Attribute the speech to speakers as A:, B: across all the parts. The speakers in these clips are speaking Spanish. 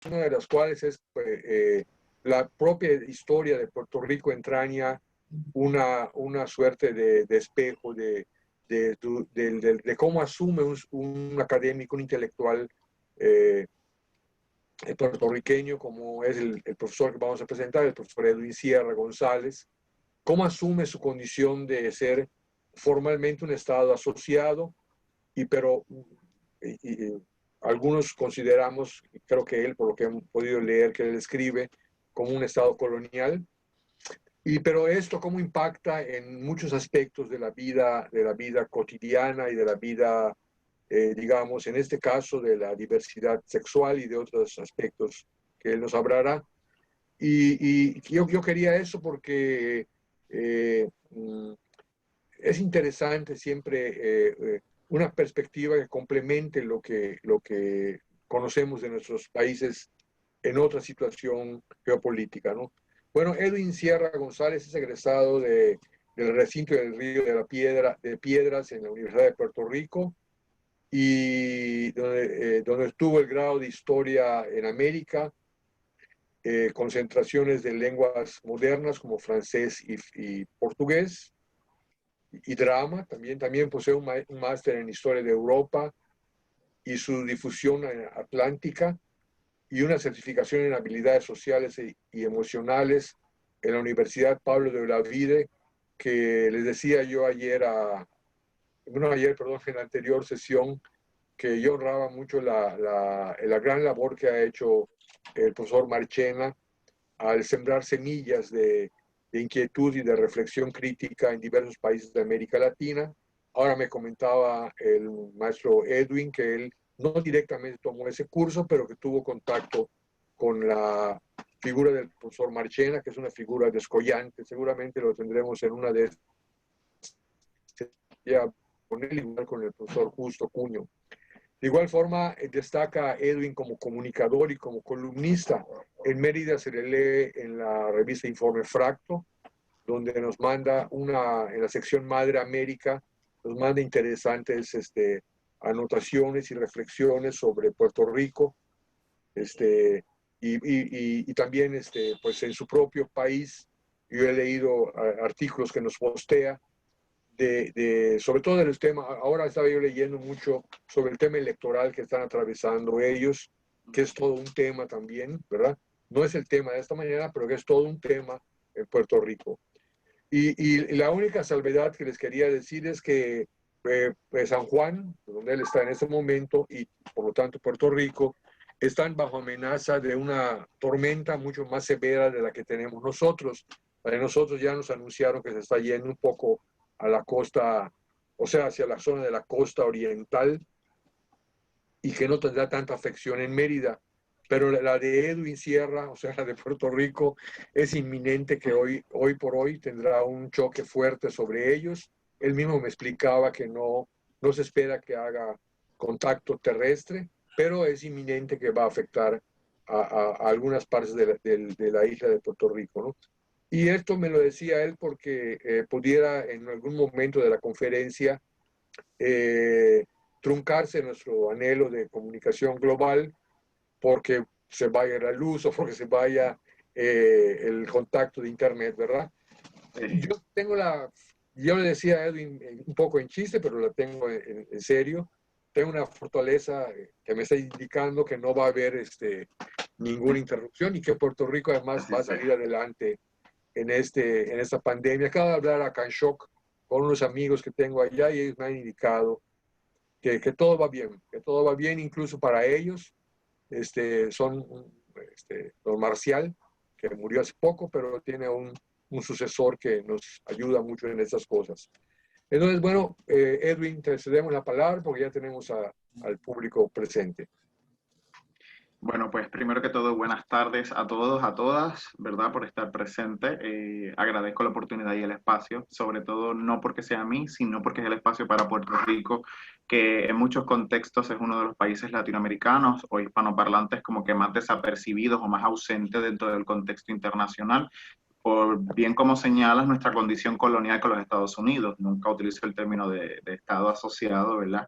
A: una de las cuales es la propia historia de Puerto Rico entraña una suerte de espejo de cómo asume un académico, un intelectual puertorriqueño, como es el profesor que vamos a presentar, el profesor Edwin Sierra González, cómo asume su condición de ser formalmente un Estado asociado, pero algunos consideramos, creo que él, por lo que hemos podido leer que él escribe, como un Estado colonial. Pero esto cómo impacta en muchos aspectos de la vida cotidiana y de la vida, digamos, en este caso de la diversidad sexual y de otros aspectos que él nos hablará. Y yo quería eso porque es interesante siempre una perspectiva que complemente lo que conocemos de nuestros países en otra situación geopolítica, ¿no? Bueno, Edwin Sierra González es egresado del recinto del Río de Piedras en la Universidad de Puerto Rico y donde tuvo el grado de Historia en América, concentraciones de lenguas modernas como francés y portugués, y drama. También posee un máster en Historia de Europa y su difusión atlántica, y una certificación en habilidades sociales y emocionales en la Universidad Pablo de Olavide, que les decía yo ayer, en la anterior sesión, que yo honraba mucho la gran labor que ha hecho el profesor Marchena al sembrar semillas de inquietud y de reflexión crítica en diversos países de América Latina. Ahora me comentaba el maestro Edwin que él no directamente tomó ese curso, pero que tuvo contacto con la figura del profesor Marchena, que es una figura descollante. Seguramente lo tendremos en una de estas, con él, igual con el profesor Justo Cuño. De igual forma, destaca Edwin como comunicador y como columnista. En Mérida se le lee en la revista Informe Fracto, donde nos manda en la sección Madre América, nos manda interesantes anotaciones y reflexiones sobre Puerto Rico, y también pues en su propio país. Yo he leído artículos que nos postea sobre todo del tema. Ahora estaba yo leyendo mucho sobre el tema electoral que están atravesando ellos, que es todo un tema también, ¿verdad? No es el tema de esta mañana, pero que es todo un tema en Puerto Rico. Y la única salvedad que les quería decir es que pues San Juan, donde él está en este momento, y por lo tanto Puerto Rico, están bajo amenaza de una tormenta mucho más severa de la que tenemos nosotros. Para nosotros ya nos anunciaron que se está yendo un poco a la costa, o sea, hacia la zona de la costa oriental, y que no tendrá tanta afección en Mérida. Pero la de Edwin Sierra, o sea, la de Puerto Rico, es inminente, que hoy por hoy tendrá un choque fuerte sobre ellos. Él mismo me explicaba que no se espera que haga contacto terrestre, pero es inminente que va a afectar a algunas partes de la isla de Puerto Rico, ¿no? Y esto me lo decía él porque pudiera en algún momento de la conferencia eh, truncarse nuestro anhelo de comunicación global, porque se vaya la luz o porque se vaya el contacto de Internet, ¿verdad?
B: Sí.
A: Yo le decía a Edwin un poco en chiste, pero la tengo en serio. Tengo una fortaleza que me está indicando que no va a haber ninguna interrupción, y que Puerto Rico además va a salir adelante en esta pandemia. Acabo de hablar a Canshock con unos amigos que tengo allá, y ellos me han indicado que todo va bien, que todo va bien incluso para ellos. Son don Marcial, que murió hace poco, pero tiene un sucesor que nos ayuda mucho en estas cosas. Entonces, bueno, Edwin, te cedemos la palabra porque ya tenemos al público presente.
B: Bueno, pues primero que todo, buenas tardes a todos, a todas, ¿verdad? Por estar presente. Agradezco la oportunidad y el espacio, sobre todo no porque sea a mí, sino porque es el espacio para Puerto Rico, que en muchos contextos es uno de los países latinoamericanos o hispanoparlantes como que más desapercibidos o más ausentes dentro del contexto internacional. Por bien como señalas nuestra condición colonial con los Estados Unidos, nunca utilizo el término de Estado asociado, ¿verdad?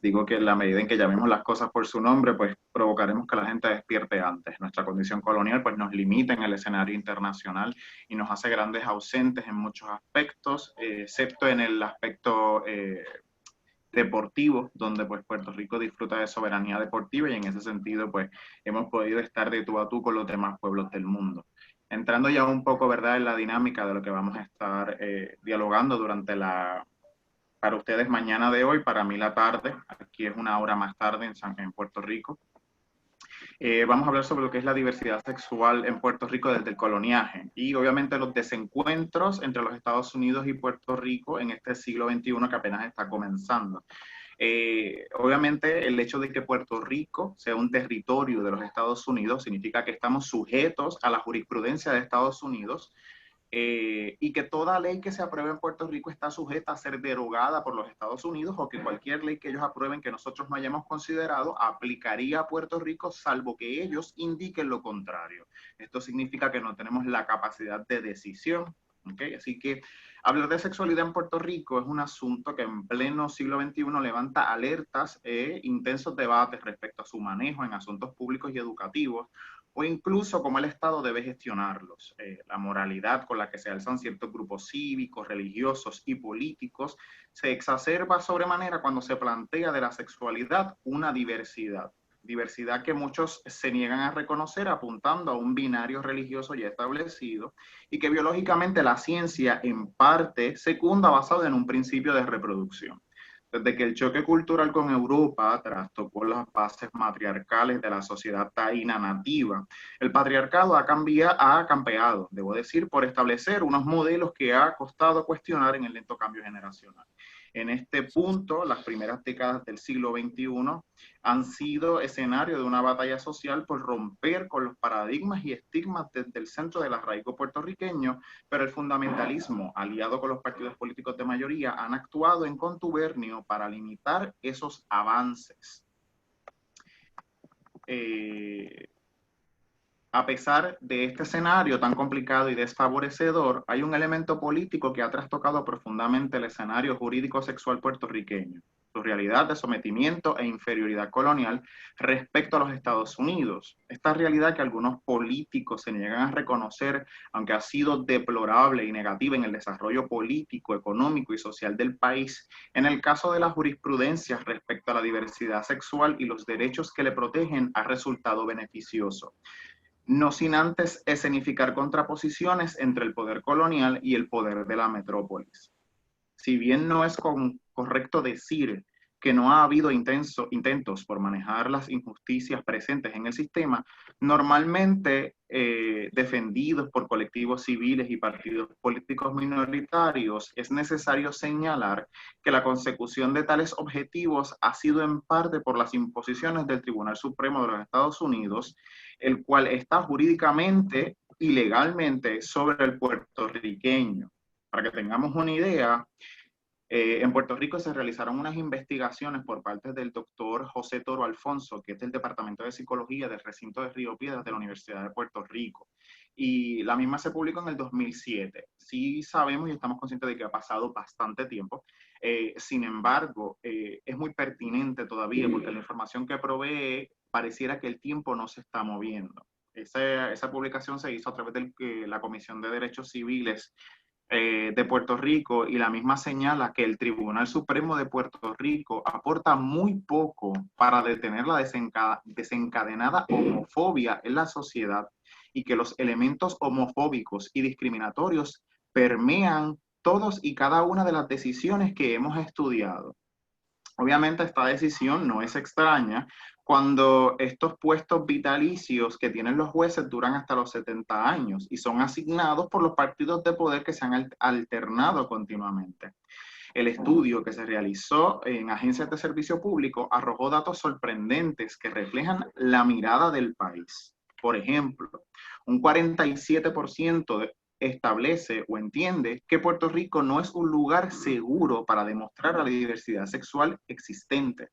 B: Digo que en la medida en que llamemos las cosas por su nombre, pues provocaremos que la gente despierte antes. Nuestra condición colonial pues nos limita en el escenario internacional y nos hace grandes ausentes en muchos aspectos, excepto en el aspecto deportivo, donde pues Puerto Rico disfruta de soberanía deportiva y en ese sentido pues hemos podido estar de tú a tú con los demás pueblos del mundo. Entrando ya un poco, ¿verdad?, en la dinámica de lo que vamos a estar dialogando durante para ustedes mañana de hoy, para mí la tarde, aquí es una hora más tarde en Puerto Rico. Vamos a hablar sobre lo que es la diversidad sexual en Puerto Rico desde el coloniaje y obviamente los desencuentros entre los Estados Unidos y Puerto Rico en este siglo XXI que apenas está comenzando. Obviamente el hecho de que Puerto Rico sea un territorio de los Estados Unidos significa que estamos sujetos a la jurisprudencia de Estados Unidos, y que toda ley que se apruebe en Puerto Rico está sujeta a ser derogada por los Estados Unidos, o que cualquier ley que ellos aprueben que nosotros no hayamos considerado aplicaría a Puerto Rico salvo que ellos indiquen lo contrario. Esto significa que no tenemos la capacidad de decisión. ¿Okay? Así que hablar de sexualidad en Puerto Rico es un asunto que en pleno siglo XXI levanta alertas e intensos debates respecto a su manejo en asuntos públicos y educativos, o incluso cómo el Estado debe gestionarlos. La moralidad con la que se alzan ciertos grupos cívicos, religiosos y políticos se exacerba sobremanera cuando se plantea de la sexualidad una diversidad. Diversidad que muchos se niegan a reconocer apuntando a un binario religioso ya establecido y que biológicamente la ciencia en parte secunda basado en un principio de reproducción. Desde que el choque cultural con Europa trastocó las bases matriarcales de la sociedad taína nativa, el patriarcado ha campeado, debo decir, por establecer unos modelos que ha costado cuestionar en el lento cambio generacional. En este punto, las primeras décadas del siglo XXI han sido escenario de una batalla social por romper con los paradigmas y estigmas desde el centro del arraigo puertorriqueño, pero el fundamentalismo, aliado con los partidos políticos de mayoría, han actuado en contubernio para limitar esos avances. A pesar de este escenario tan complicado y desfavorecedor, hay un elemento político que ha trastocado profundamente el escenario jurídico sexual puertorriqueño, su realidad de sometimiento e inferioridad colonial respecto a los Estados Unidos. Esta realidad que algunos políticos se niegan a reconocer, aunque ha sido deplorable y negativa en el desarrollo político, económico y social del país, en el caso de la jurisprudencia respecto a la diversidad sexual y los derechos que le protegen, ha resultado beneficioso. No sin antes escenificar contraposiciones entre el poder colonial y el poder de la metrópolis. Si bien no es correcto decir que no ha habido intentos por manejar las injusticias presentes en el sistema, normalmente defendidos por colectivos civiles y partidos políticos minoritarios, es necesario señalar que la consecución de tales objetivos ha sido en parte por las imposiciones del Tribunal Supremo de los Estados Unidos, el cual está jurídicamente y legalmente sobre el puertorriqueño. Para que tengamos una idea, en Puerto Rico se realizaron unas investigaciones por parte del doctor José Toro Alfonso, que es del Departamento de Psicología del recinto de Río Piedras de la Universidad de Puerto Rico. Y la misma se publicó en el 2007. Sí sabemos y estamos conscientes de que ha pasado bastante tiempo. Sin embargo, es muy pertinente todavía porque la información que provee pareciera que el tiempo no se está moviendo. Esa publicación se hizo a través de la Comisión de Derechos Civiles de Puerto Rico, y la misma señala que el Tribunal Supremo de Puerto Rico aporta muy poco para detener la desencadenada homofobia en la sociedad, y que los elementos homofóbicos y discriminatorios permean todos y cada una de las decisiones que hemos estudiado. Obviamente esta decisión no es extraña cuando estos puestos vitalicios que tienen los jueces duran hasta los 70 años y son asignados por los partidos de poder que se han alternado continuamente. El estudio que se realizó en agencias de servicio público arrojó datos sorprendentes que reflejan la mirada del país. Por ejemplo, un 47% establece o entiende que Puerto Rico no es un lugar seguro para demostrar la diversidad sexual existente.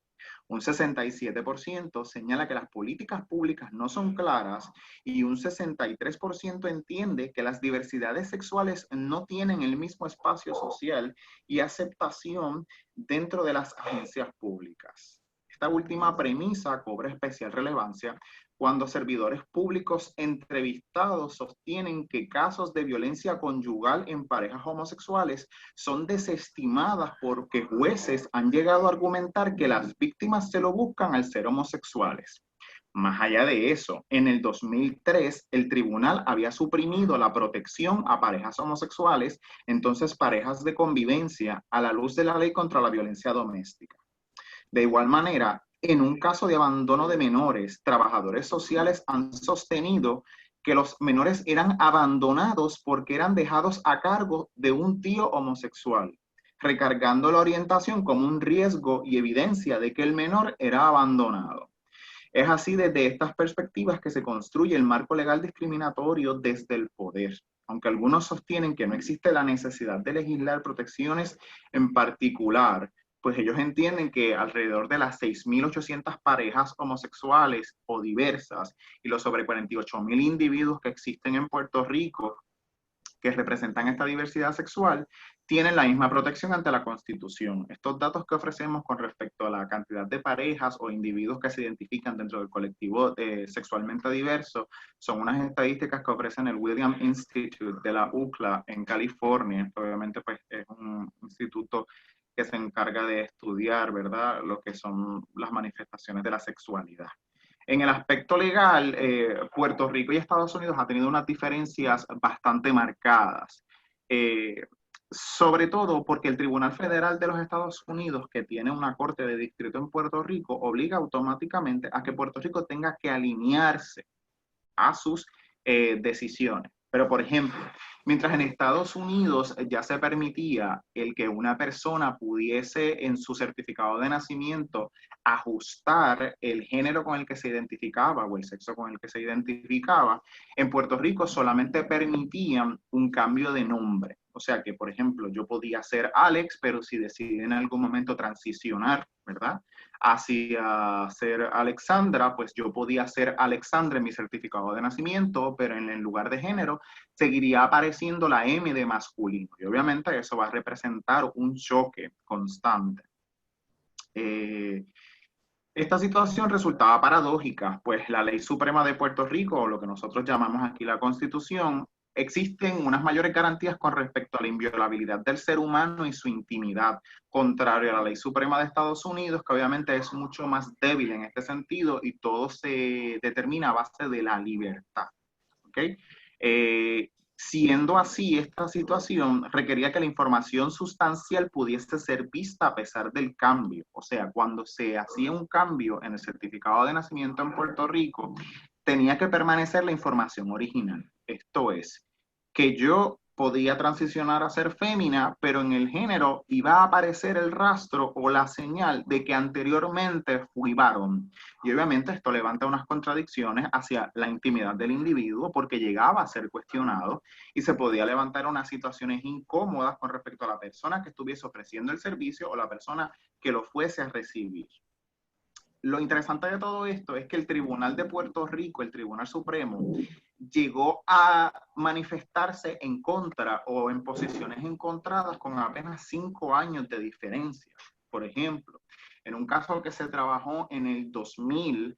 B: Un 67% señala que las políticas públicas no son claras y un 63% entiende que las diversidades sexuales no tienen el mismo espacio social y aceptación dentro de las agencias públicas. Esta última premisa cobra especial relevancia cuando servidores públicos entrevistados sostienen que casos de violencia conyugal en parejas homosexuales son desestimadas porque jueces han llegado a argumentar que las víctimas se lo buscan al ser homosexuales. Más allá de eso, en el 2003 el tribunal había suprimido la protección a parejas homosexuales, entonces parejas de convivencia, a la luz de la ley contra la violencia doméstica. De igual manera, en un caso de abandono de menores, trabajadores sociales han sostenido que los menores eran abandonados porque eran dejados a cargo de un tío homosexual, recargando la orientación como un riesgo y evidencia de que el menor era abandonado. Es así desde estas perspectivas que se construye el marco legal discriminatorio desde el poder. Aunque algunos sostienen que no existe la necesidad de legislar protecciones en particular, pues ellos entienden que alrededor de las 6.800 parejas homosexuales o diversas y los sobre 48.000 individuos que existen en Puerto Rico que representan esta diversidad sexual tienen la misma protección ante la Constitución. Estos datos que ofrecemos con respecto a la cantidad de parejas o individuos que se identifican dentro del colectivo sexualmente diverso son unas estadísticas que ofrecen el William Institute de la UCLA en California. Obviamente, pues es un instituto que se encarga de estudiar, ¿verdad?, lo que son las manifestaciones de la sexualidad. En el aspecto legal, Puerto Rico y Estados Unidos han tenido unas diferencias bastante marcadas, sobre todo porque el Tribunal Federal de los Estados Unidos, que tiene una corte de distrito en Puerto Rico, obliga automáticamente a que Puerto Rico tenga que alinearse a sus decisiones. Pero, por ejemplo, mientras en Estados Unidos ya se permitía el que una persona pudiese en su certificado de nacimiento ajustar el género con el que se identificaba o el sexo con el que se identificaba, en Puerto Rico solamente permitían un cambio de nombre. O sea que, por ejemplo, yo podía ser Alex, pero si decidí en algún momento transicionar, ¿verdad?, hacia ser Alexandra, pues yo podía ser Alexandra en mi certificado de nacimiento, pero en el lugar de género seguiría apareciendo la M de masculino. Y obviamente eso va a representar un choque constante. Esta situación resultaba paradójica, pues la Ley Suprema de Puerto Rico, o lo que nosotros llamamos aquí la Constitución, existen unas mayores garantías con respecto a la inviolabilidad del ser humano y su intimidad, contrario a la Ley Suprema de Estados Unidos, que obviamente es mucho más débil en este sentido y todo se determina a base de la libertad. ¿Okay? Siendo así, esta situación requería que la información sustancial pudiese ser vista a pesar del cambio. O sea, cuando se hacía un cambio en el certificado de nacimiento en Puerto Rico, tenía que permanecer la información original. Esto es, que yo podía transicionar a ser fémina, pero en el género iba a aparecer el rastro o la señal de que anteriormente fui varón. Y obviamente esto levanta unas contradicciones hacia la intimidad del individuo porque llegaba a ser cuestionado y se podía levantar unas situaciones incómodas con respecto a la persona que estuviese ofreciendo el servicio o la persona que lo fuese a recibir. Lo interesante de todo esto es que el Tribunal de Puerto Rico, el Tribunal Supremo, llegó a manifestarse en contra o en posiciones encontradas con apenas 5 años de diferencia. Por ejemplo, en un caso que se trabajó en el 2000,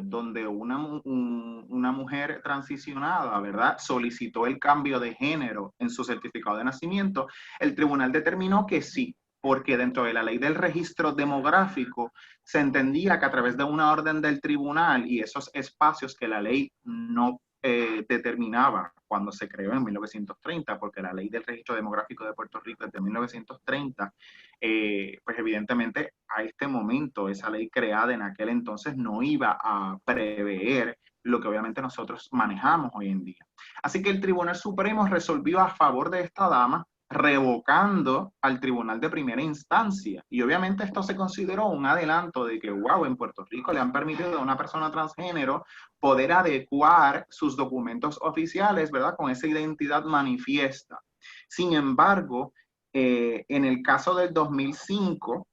B: donde una mujer transicionada, ¿verdad?, solicitó el cambio de género en su certificado de nacimiento, el tribunal determinó que sí, porque dentro de la ley del registro demográfico se entendía que a través de una orden del tribunal y esos espacios que la ley no determinaba cuando se creó en 1930, porque la ley del registro demográfico de Puerto Rico es de 1930, pues evidentemente a este momento esa ley creada en aquel entonces no iba a prever lo que obviamente nosotros manejamos hoy en día. Así que el Tribunal Supremo resolvió a favor de esta dama, revocando al tribunal de primera instancia. Y obviamente esto se consideró un adelanto de que, wow, en Puerto Rico le han permitido a una persona transgénero poder adecuar sus documentos oficiales, ¿verdad?, con esa identidad manifiesta. Sin embargo, en el caso del 2005,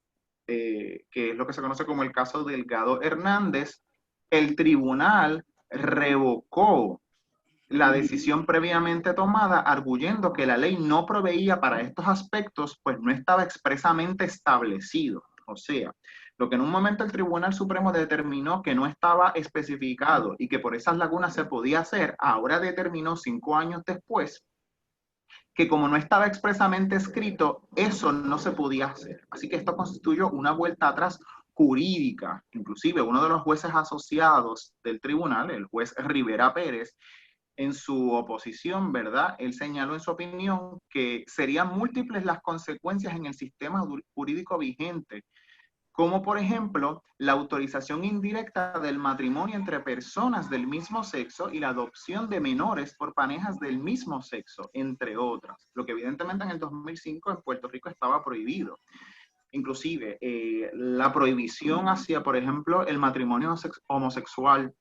B: que es lo que se conoce como el caso Delgado Hernández, el tribunal revocó la decisión previamente tomada, arguyendo que la ley no proveía para estos aspectos, pues no estaba expresamente establecido. O sea, lo que en un momento el Tribunal Supremo determinó que no estaba especificado y que por esas lagunas se podía hacer, ahora determinó 5 años después que como no estaba expresamente escrito, eso no se podía hacer. Así que esto constituyó una vuelta atrás jurídica. Inclusive uno de los jueces asociados del tribunal, el juez Rivera Pérez, en su oposición, ¿verdad? Él señaló en su opinión que serían múltiples las consecuencias en el sistema jurídico vigente, como por ejemplo la autorización indirecta del matrimonio entre personas del mismo sexo y la adopción de menores por parejas del mismo sexo, entre otras, lo que evidentemente en el 2005 en Puerto Rico estaba prohibido. Inclusive la prohibición hacia, por ejemplo, el matrimonio homosexual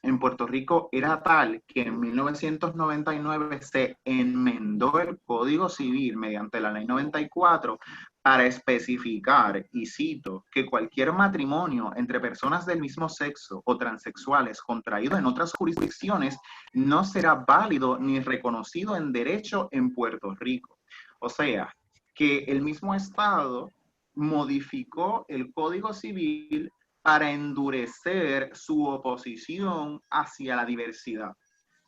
B: en Puerto Rico era tal que en 1999 se enmendó el Código Civil mediante la Ley 94 para especificar, y cito, que cualquier matrimonio entre personas del mismo sexo o transexuales contraído en otras jurisdicciones no será válido ni reconocido en derecho en Puerto Rico. O sea, que el mismo Estado modificó el Código Civil para endurecer su oposición hacia la diversidad.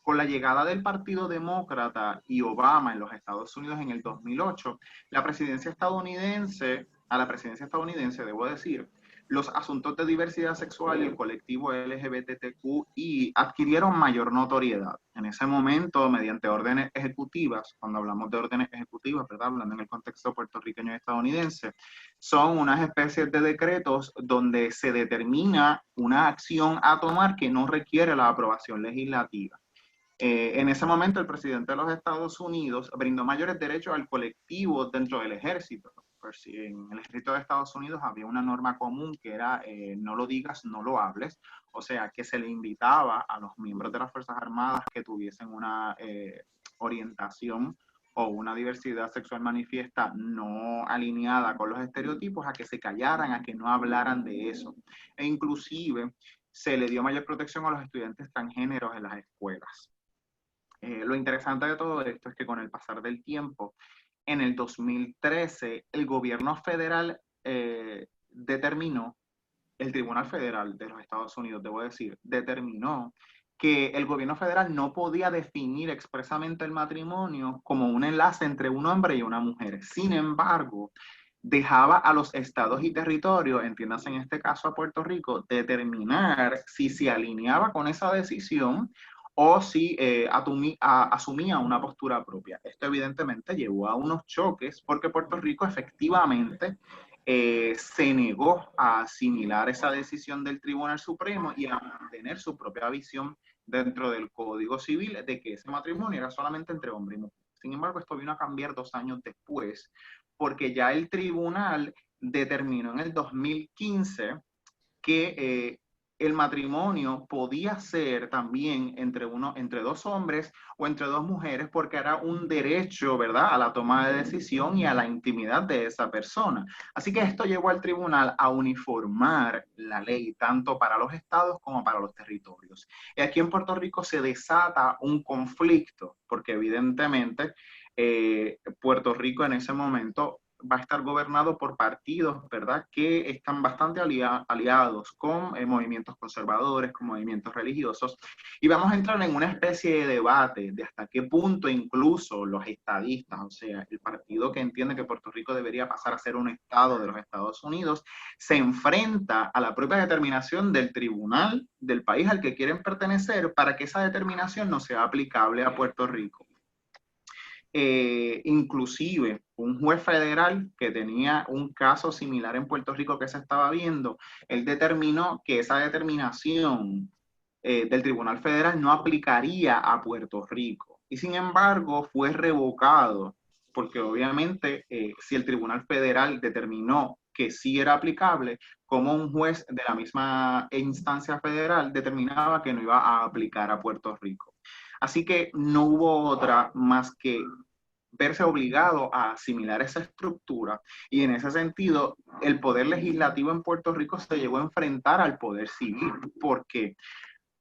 B: Con la llegada del Partido Demócrata y Obama en los Estados Unidos en el 2008, a la presidencia estadounidense, debo decir, los asuntos de diversidad sexual y el colectivo LGBTQI adquirieron mayor notoriedad. En ese momento, mediante órdenes ejecutivas, cuando hablamos de órdenes ejecutivas, ¿verdad? Hablando en el contexto puertorriqueño y estadounidense, son unas especies de decretos donde se determina una acción a tomar que no requiere la aprobación legislativa. En ese momento, el presidente de los Estados Unidos brindó mayores derechos al colectivo dentro del ejército. Pues, en el ejército de Estados Unidos había una norma común que era no lo digas, no lo hables. O sea, que se le invitaba a los miembros de las Fuerzas Armadas que tuviesen una orientación o una diversidad sexual manifiesta no alineada con los estereotipos a que se callaran, a que no hablaran de eso. E inclusive se le dio mayor protección a los estudiantes transgéneros en las escuelas. Lo interesante de todo esto es que con el pasar del tiempo, en el 2013, el gobierno federal determinó, el Tribunal Federal de los Estados Unidos, debo decir, determinó que el gobierno federal no podía definir expresamente el matrimonio como un enlace entre un hombre y una mujer. Sin embargo, dejaba a los estados y territorios, entiéndase en este caso a Puerto Rico, determinar si se alineaba con esa decisión o si asumía una postura propia. Esto evidentemente llevó a unos choques porque Puerto Rico efectivamente se negó a asimilar esa decisión del Tribunal Supremo y a mantener su propia visión dentro del Código Civil de que ese matrimonio era solamente entre hombre y mujer. Sin embargo, esto vino a cambiar 2 años después, porque ya el tribunal determinó en el 2015 que el matrimonio podía ser también entre dos hombres o entre dos mujeres, porque era un derecho, ¿verdad?, a la toma de decisión y a la intimidad de esa persona. Así que esto llevó al tribunal a uniformar la ley tanto para los estados como para los territorios. Y aquí en Puerto Rico se desata un conflicto, porque evidentemente Puerto Rico en ese momento va a estar gobernado por partidos, ¿verdad?, que están bastante aliados con movimientos conservadores, con movimientos religiosos, y vamos a entrar en una especie de debate de hasta qué punto incluso los estadistas, o sea, el partido que entiende que Puerto Rico debería pasar a ser un estado de los Estados Unidos, se enfrenta a la propia determinación del tribunal del país al que quieren pertenecer para que esa determinación no sea aplicable a Puerto Rico. Inclusive un juez federal que tenía un caso similar en Puerto Rico que se estaba viendo, él determinó que esa determinación del Tribunal Federal no aplicaría a Puerto Rico. Y sin embargo fue revocado, porque obviamente si el Tribunal Federal determinó que sí era aplicable, como un juez de la misma instancia federal determinaba que no iba a aplicar a Puerto Rico. Así que no hubo otra más que verse obligado a asimilar esa estructura, y en ese sentido el poder legislativo en Puerto Rico se llegó a enfrentar al poder civil. ¿Por qué?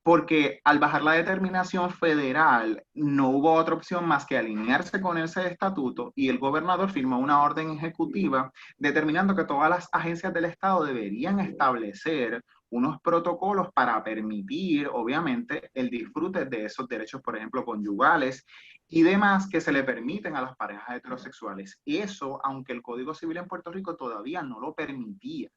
B: Porque al bajar la determinación federal no hubo otra opción más que alinearse con ese estatuto, y el gobernador firmó una orden ejecutiva determinando que todas las agencias del Estado deberían establecer unos protocolos para permitir, obviamente, el disfrute de esos derechos, por ejemplo, conyugales y demás que se le permiten a las parejas heterosexuales. Y eso, aunque el Código Civil en Puerto Rico todavía no lo permitía.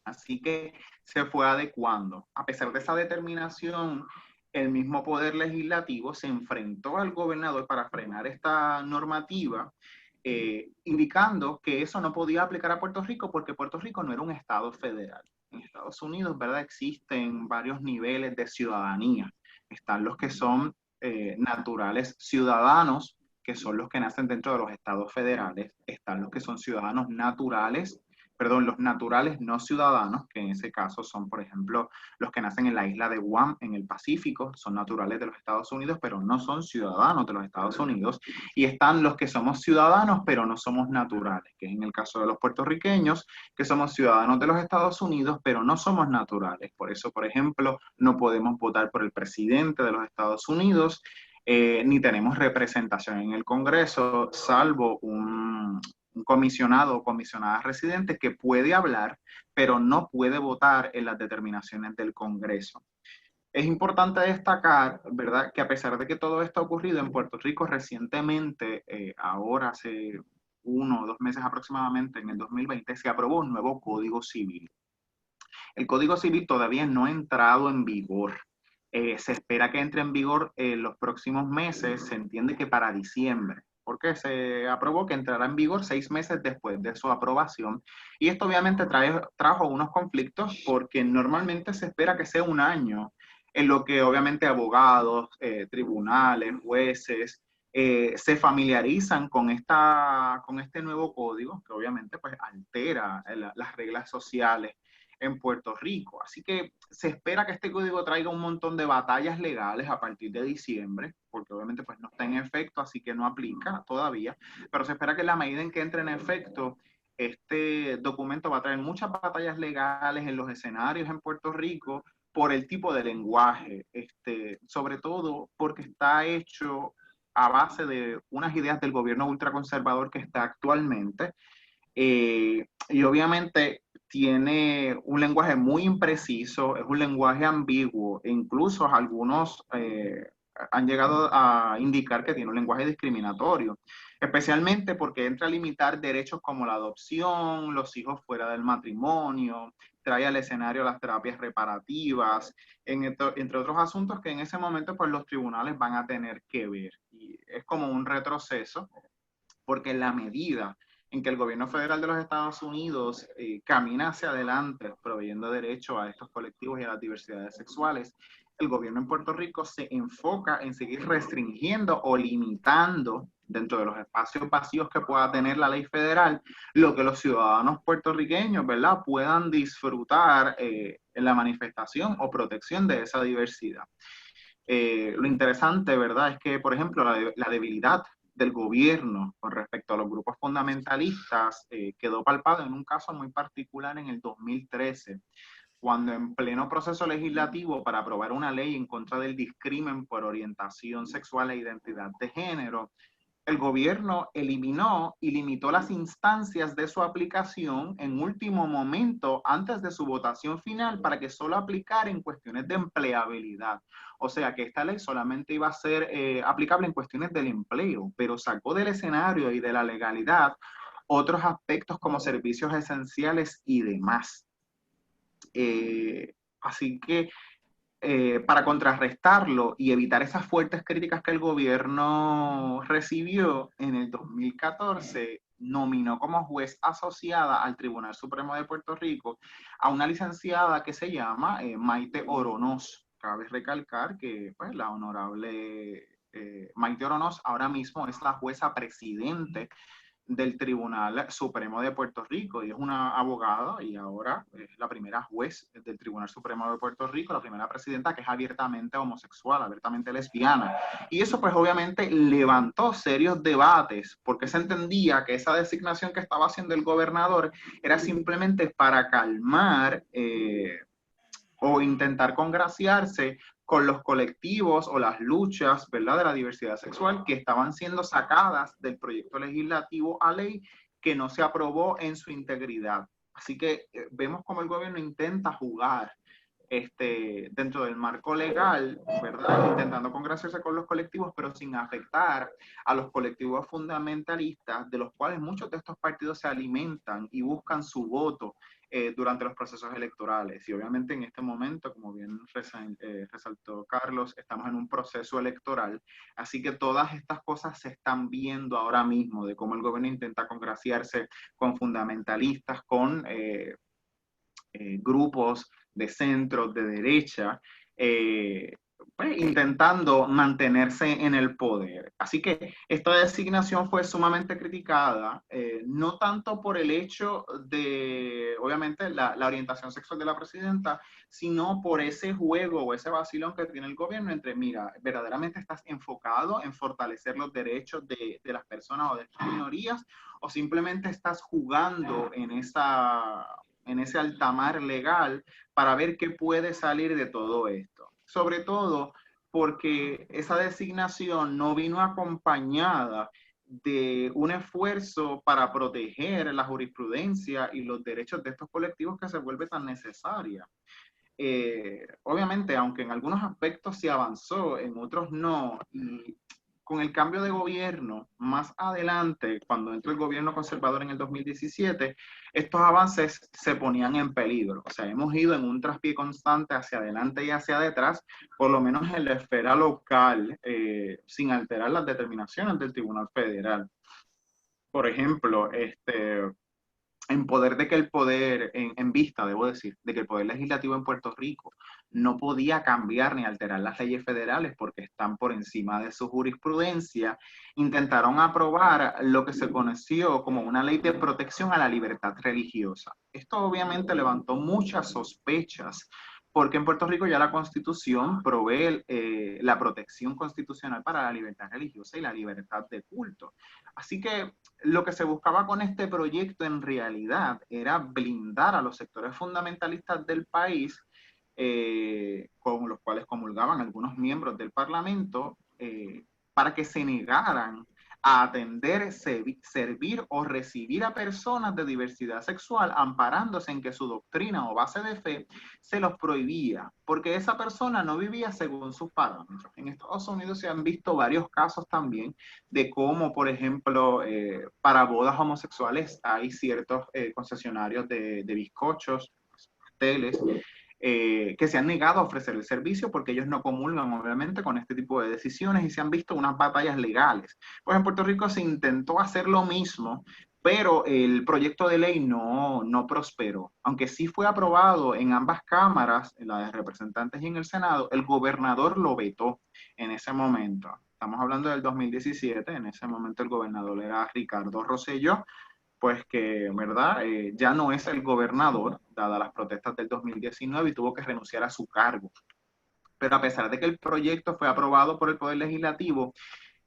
B: Así que se fue adecuando. A pesar de esa determinación, el mismo poder legislativo se enfrentó al gobernador para frenar esta normativa, indicando que eso no podía aplicar a Puerto Rico porque Puerto Rico no era un estado federal. En Estados Unidos, ¿verdad? Existen varios niveles de ciudadanía. Están los que son naturales ciudadanos, que son los que nacen dentro de los estados federales. Están los que son ciudadanos naturales, perdón, los naturales no ciudadanos, que en ese caso son, por ejemplo, los que nacen en la isla de Guam, en el Pacífico, son naturales de los Estados Unidos, pero no son ciudadanos de los Estados Unidos. Y están los que somos ciudadanos, pero no somos naturales, que es en el caso de los puertorriqueños, que somos ciudadanos de los Estados Unidos, pero no somos naturales. Por eso, por ejemplo, no podemos votar por el presidente de los Estados Unidos, ni tenemos representación en el Congreso, salvo un comisionado o comisionada residente que puede hablar, pero no puede votar en las determinaciones del Congreso. Es importante destacar, ¿verdad?, que a pesar de que todo esto ha ocurrido en Puerto Rico recientemente, ahora hace 1 o 2 meses aproximadamente, en el 2020, se aprobó un nuevo Código Civil. El Código Civil todavía no ha entrado en vigor. Se espera que entre en vigor en los próximos meses, se entiende que para diciembre, porque se aprobó que entrará en vigor 6 meses después de su aprobación. Y esto obviamente trajo unos conflictos porque normalmente se espera que sea un año en lo que obviamente abogados, tribunales, jueces, se familiarizan con este nuevo código que obviamente pues altera las reglas sociales en Puerto Rico. Así que se espera que este código traiga un montón de batallas legales a partir de diciembre, porque obviamente pues no está en efecto, así que no aplica todavía, pero se espera que en la medida en que entre en efecto, este documento va a traer muchas batallas legales en los escenarios en Puerto Rico por el tipo de lenguaje, sobre todo porque está hecho a base de unas ideas del gobierno ultraconservador que está actualmente, y obviamente tiene un lenguaje muy impreciso, es un lenguaje ambiguo, e incluso algunos han llegado a indicar que tiene un lenguaje discriminatorio, especialmente porque entra a limitar derechos como la adopción, los hijos fuera del matrimonio, trae al escenario las terapias reparativas, entre otros asuntos que en ese momento pues los tribunales van a tener que ver. Y es como un retroceso, porque en la medida en que el gobierno federal de los Estados Unidos camina hacia adelante, proveyendo derecho a estos colectivos y a las diversidades sexuales, el gobierno en Puerto Rico se enfoca en seguir restringiendo o limitando dentro de los espacios vacíos que pueda tener la ley federal, lo que los ciudadanos puertorriqueños, ¿verdad?, puedan disfrutar en la manifestación o protección de esa diversidad. Lo interesante, ¿verdad?, es que, por ejemplo, la debilidad del gobierno con respecto a los grupos fundamentalistas quedó palpado en un caso muy particular en el 2013, cuando en pleno proceso legislativo para aprobar una ley en contra del discrimen por orientación sexual e identidad de género, el gobierno eliminó y limitó las instancias de su aplicación en último momento antes de su votación final para que solo aplicara en cuestiones de empleabilidad. O sea que esta ley solamente iba a ser aplicable en cuestiones del empleo, pero sacó del escenario y de la legalidad otros aspectos como servicios esenciales y demás. Así que para contrarrestarlo y evitar esas fuertes críticas que el gobierno recibió, en el 2014 nominó como juez asociada al Tribunal Supremo de Puerto Rico a una licenciada que se llama Maite Oronoz. Cabe recalcar que pues, la honorable Maite Oronoz ahora mismo es la jueza presidente del Tribunal Supremo de Puerto Rico, y es una abogada y ahora es la primera juez del Tribunal Supremo de Puerto Rico, la primera presidenta que es abiertamente homosexual, abiertamente lesbiana. Y eso pues obviamente levantó serios debates, porque se entendía que esa designación que estaba haciendo el gobernador era simplemente para calmar o intentar congraciarse con los colectivos o las luchas, ¿verdad?, de la diversidad sexual que estaban siendo sacadas del proyecto legislativo a ley que no se aprobó en su integridad. Así que vemos cómo el gobierno intenta jugar dentro del marco legal, ¿verdad?, intentando congraciarse con los colectivos, pero sin afectar a los colectivos fundamentalistas, de los cuales muchos de estos partidos se alimentan y buscan su voto durante los procesos electorales. Y obviamente en este momento, como bien resaltó Carlos, estamos en un proceso electoral, así que todas estas cosas se están viendo ahora mismo, de cómo el gobierno intenta congraciarse con fundamentalistas, con grupos de centro, de derecha, pues, intentando mantenerse en el poder. Así que esta designación fue sumamente criticada, no tanto por el hecho de, obviamente, la orientación sexual de la presidenta, sino por ese juego o ese vacilón que tiene el gobierno entre, mira, verdaderamente estás enfocado en fortalecer los derechos de las personas o de estas minorías, o simplemente estás jugando en ese altamar legal para ver qué puede salir de todo esto. Sobre todo porque esa designación no vino acompañada de un esfuerzo para proteger la jurisprudencia y los derechos de estos colectivos que se vuelve tan necesaria. Obviamente, aunque en algunos aspectos se avanzó, en otros no, y con el cambio de gobierno, más adelante, cuando entró el gobierno conservador en el 2017, estos avances se ponían en peligro. O sea, hemos ido en un traspié constante hacia adelante y hacia detrás, por lo menos en la esfera local, sin alterar las determinaciones del Tribunal Federal. Por ejemplo, en poder de que el poder, en vista, debo decir, de que el poder legislativo en Puerto Rico no podía cambiar ni alterar las leyes federales porque están por encima de su jurisprudencia, intentaron aprobar lo que se conoció como una ley de protección a la libertad religiosa. Esto obviamente levantó muchas sospechas, porque en Puerto Rico ya la Constitución provee la protección constitucional para la libertad religiosa y la libertad de culto. Así que lo que se buscaba con este proyecto en realidad era blindar a los sectores fundamentalistas del país, con los cuales comulgaban algunos miembros del Parlamento, para que se negaran a atender, servir o recibir a personas de diversidad sexual, amparándose en que su doctrina o base de fe se los prohibía, porque esa persona no vivía según sus parámetros. En Estados Unidos se han visto varios casos también de cómo, por ejemplo, para bodas homosexuales hay ciertos concesionarios de bizcochos, pasteles, que se han negado a ofrecer el servicio porque ellos no comulgan obviamente con este tipo de decisiones, y se han visto unas batallas legales. Pues en Puerto Rico se intentó hacer lo mismo, pero el proyecto de ley no prosperó. Aunque sí fue aprobado en ambas cámaras, en la de representantes y en el Senado, el gobernador lo vetó en ese momento. Estamos hablando del 2017, en ese momento el gobernador era Ricardo Rosselló, pues que, ¿verdad? Ya no es el gobernador, dadas las protestas del 2019, y tuvo que renunciar a su cargo. Pero a pesar de que el proyecto fue aprobado por el Poder Legislativo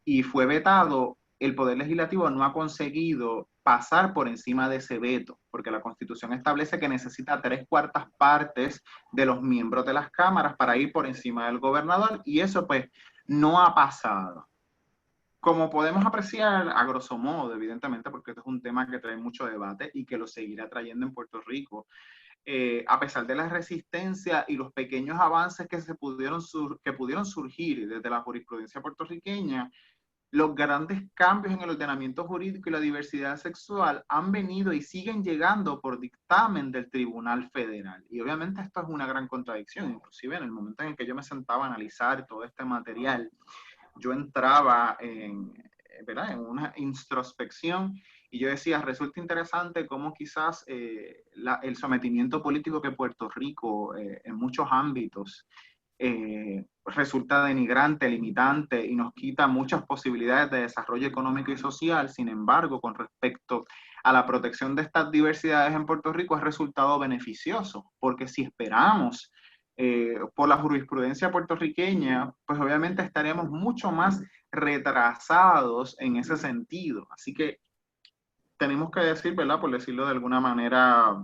B: y fue vetado, el Poder Legislativo no ha conseguido pasar por encima de ese veto, porque la Constitución establece que necesita 3/4 de los miembros de las cámaras para ir por encima del gobernador, y eso pues no ha pasado. Como podemos apreciar, a grosso modo, evidentemente, porque este es un tema que trae mucho debate y que lo seguirá trayendo en Puerto Rico, a pesar de la resistencia y los pequeños avances que pudieron surgir desde la jurisprudencia puertorriqueña, los grandes cambios en el ordenamiento jurídico y la diversidad sexual han venido y siguen llegando por dictamen del Tribunal Federal. Y obviamente esto es una gran contradicción. Inclusive en el momento en el que yo me sentaba a analizar todo este material, yo entraba ¿verdad?, en una introspección, y yo decía, resulta interesante cómo quizás el sometimiento político que Puerto Rico en muchos ámbitos resulta denigrante, limitante y nos quita muchas posibilidades de desarrollo económico y social. Sin embargo, con respecto a la protección de estas diversidades en Puerto Rico, es resultado beneficioso, porque si esperamos por la jurisprudencia puertorriqueña, pues obviamente estaremos mucho más retrasados en ese sentido. Así que tenemos que decir, ¿verdad? Por decirlo de alguna manera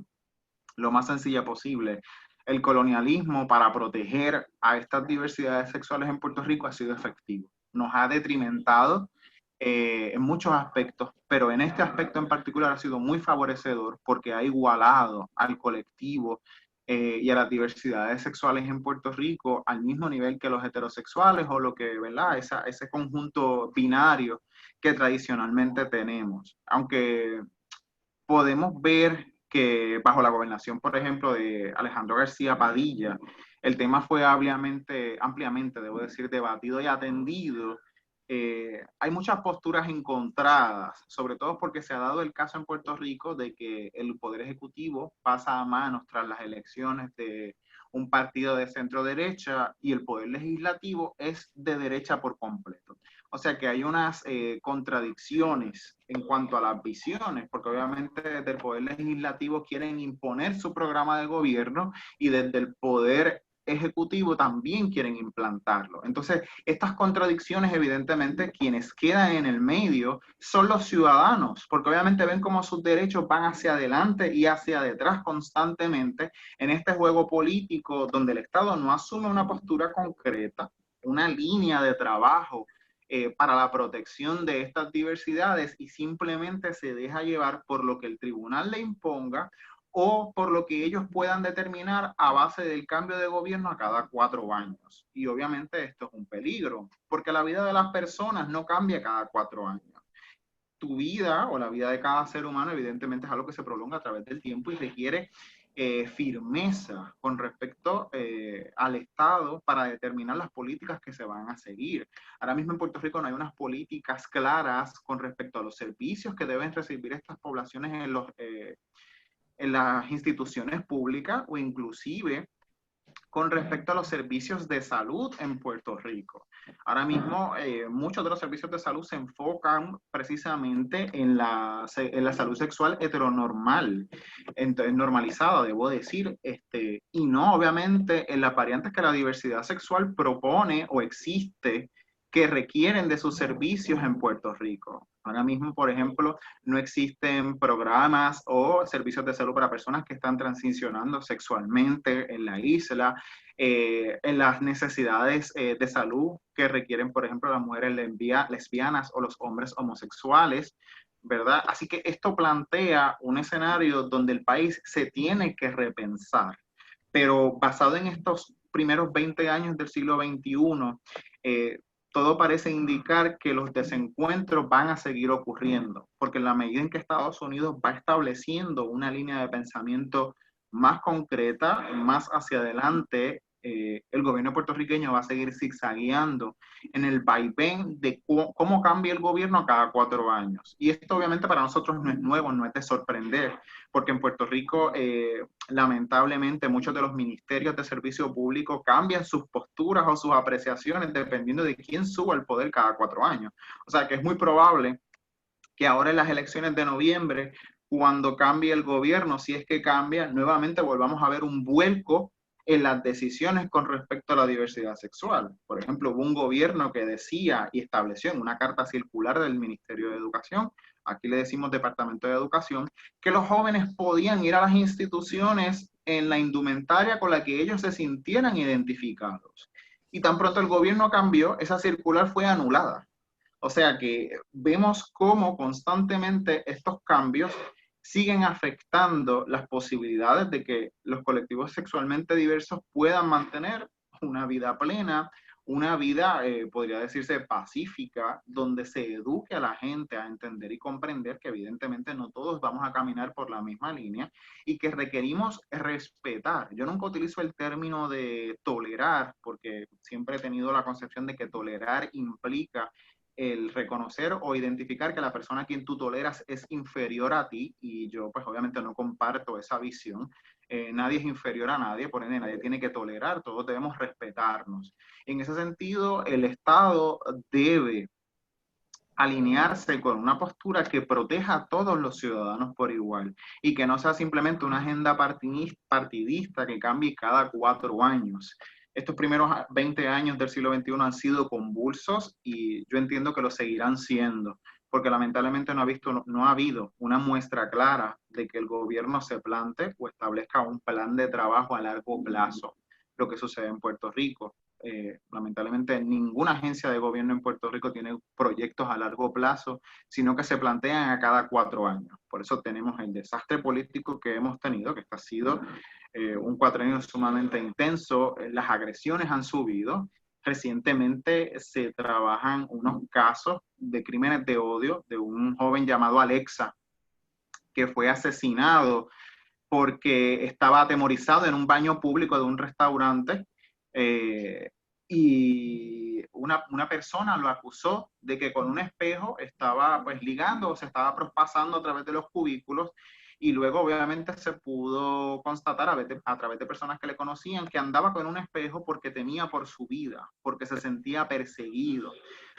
B: lo más sencilla posible, el colonialismo para proteger a estas diversidades sexuales en Puerto Rico ha sido efectivo. Nos ha detrimentado en muchos aspectos, pero en este aspecto en particular ha sido muy favorecedor porque ha igualado al colectivo y a las diversidades sexuales en Puerto Rico al mismo nivel que los heterosexuales o lo que, ¿verdad? Ese conjunto binario que tradicionalmente tenemos. Aunque podemos ver que bajo la gobernación, por ejemplo, de Alejandro García Padilla, el tema fue ampliamente, debo decir, debatido y atendido. Hay muchas posturas encontradas, sobre todo porque se ha dado el caso en Puerto Rico de que el Poder Ejecutivo pasa a manos tras las elecciones de un partido de centro derecha y el Poder Legislativo es de derecha por completo. O sea que hay unas contradicciones en cuanto a las visiones, porque obviamente desde el Poder Legislativo quieren imponer su programa de gobierno y desde el Poder Ejecutivo también quieren implantarlo. Entonces, estas contradicciones, evidentemente, quienes quedan en el medio son los ciudadanos, porque obviamente ven cómo sus derechos van hacia adelante y hacia detrás constantemente en este juego político donde el Estado no asume una postura concreta, una línea de trabajo para la protección de estas diversidades y simplemente se deja llevar por lo que el tribunal le imponga o por lo que ellos puedan determinar a base del cambio de gobierno a cada 4 años. Y obviamente esto es un peligro, porque la vida de las personas no cambia cada 4 años. Tu vida o la vida de cada ser humano evidentemente es algo que se prolonga a través del tiempo y requiere firmeza con respecto al Estado para determinar las políticas que se van a seguir. Ahora mismo en Puerto Rico no hay unas políticas claras con respecto a los servicios que deben recibir estas poblaciones en las instituciones públicas o inclusive con respecto a los servicios de salud en Puerto Rico. Ahora mismo, muchos de los servicios de salud se enfocan precisamente en la salud sexual heteronormal, entonces, normalizada, debo decir, y no obviamente en las variantes que la diversidad sexual propone o existe que requieren de sus servicios en Puerto Rico. Ahora mismo, por ejemplo, no existen programas o servicios de salud para personas que están transicionando sexualmente en la isla, en las necesidades de salud que requieren, por ejemplo, las mujeres lesbianas o los hombres homosexuales, ¿verdad? Así que esto plantea un escenario donde el país se tiene que repensar, pero basado en estos primeros 20 años del siglo XXI, todo parece indicar que los desencuentros van a seguir ocurriendo, porque en la medida en que Estados Unidos va estableciendo una línea de pensamiento más concreta, más hacia adelante, el gobierno puertorriqueño va a seguir zigzagueando en el vaivén de cómo cambia el gobierno a cada 4 años. Y esto obviamente para nosotros no es nuevo, no es de sorprender, porque en Puerto Rico lamentablemente muchos de los ministerios de servicio público cambian sus posturas o sus apreciaciones dependiendo de quién suba al poder cada 4 años. O sea que es muy probable que ahora en las elecciones de noviembre, cuando cambie el gobierno, si es que cambia, nuevamente volvamos a ver un vuelco en las decisiones con respecto a la diversidad sexual. Por ejemplo, hubo un gobierno que decía y estableció en una carta circular del Ministerio de Educación, aquí le decimos Departamento de Educación, que los jóvenes podían ir a las instituciones en la indumentaria con la que ellos se sintieran identificados. Y tan pronto el gobierno cambió, esa circular fue anulada. O sea que vemos cómo constantemente estos cambios siguen afectando las posibilidades de que los colectivos sexualmente diversos puedan mantener una vida plena, una vida, podría decirse, pacífica, donde se eduque a la gente a entender y comprender que evidentemente no todos vamos a caminar por la misma línea y que requerimos respetar. Yo nunca utilizo el término de tolerar, porque siempre he tenido la concepción de que tolerar implica el reconocer o identificar que la persona a quien tú toleras es inferior a ti, y yo pues obviamente no comparto esa visión. nadie es inferior a nadie, por ende nadie tiene que tolerar, todos debemos respetarnos. En ese sentido, el Estado debe alinearse con una postura que proteja a todos los ciudadanos por igual y que no sea simplemente una agenda partidista que cambie cada 4 años. Estos primeros 20 años del siglo XXI han sido convulsos y yo entiendo que lo seguirán siendo, porque lamentablemente no ha habido una muestra clara de que el gobierno se plante o establezca un plan de trabajo a largo plazo, lo que sucede en Puerto Rico. Lamentablemente ninguna agencia de gobierno en Puerto Rico tiene proyectos a largo plazo, sino que se plantean a cada 4 años. Por eso tenemos el desastre político que hemos tenido, que ha sido un cuatrienio sumamente intenso. Las agresiones han subido. Recientemente se trabajan unos casos de crímenes de odio de un joven llamado Alexa, que fue asesinado porque estaba atemorizado en un baño público de un restaurante. Y una persona lo acusó de que con un espejo estaba pues ligando o se estaba pasando a través de los cubículos, y luego obviamente se pudo constatar a través de personas que le conocían que andaba con un espejo porque temía por su vida, porque se sentía perseguido.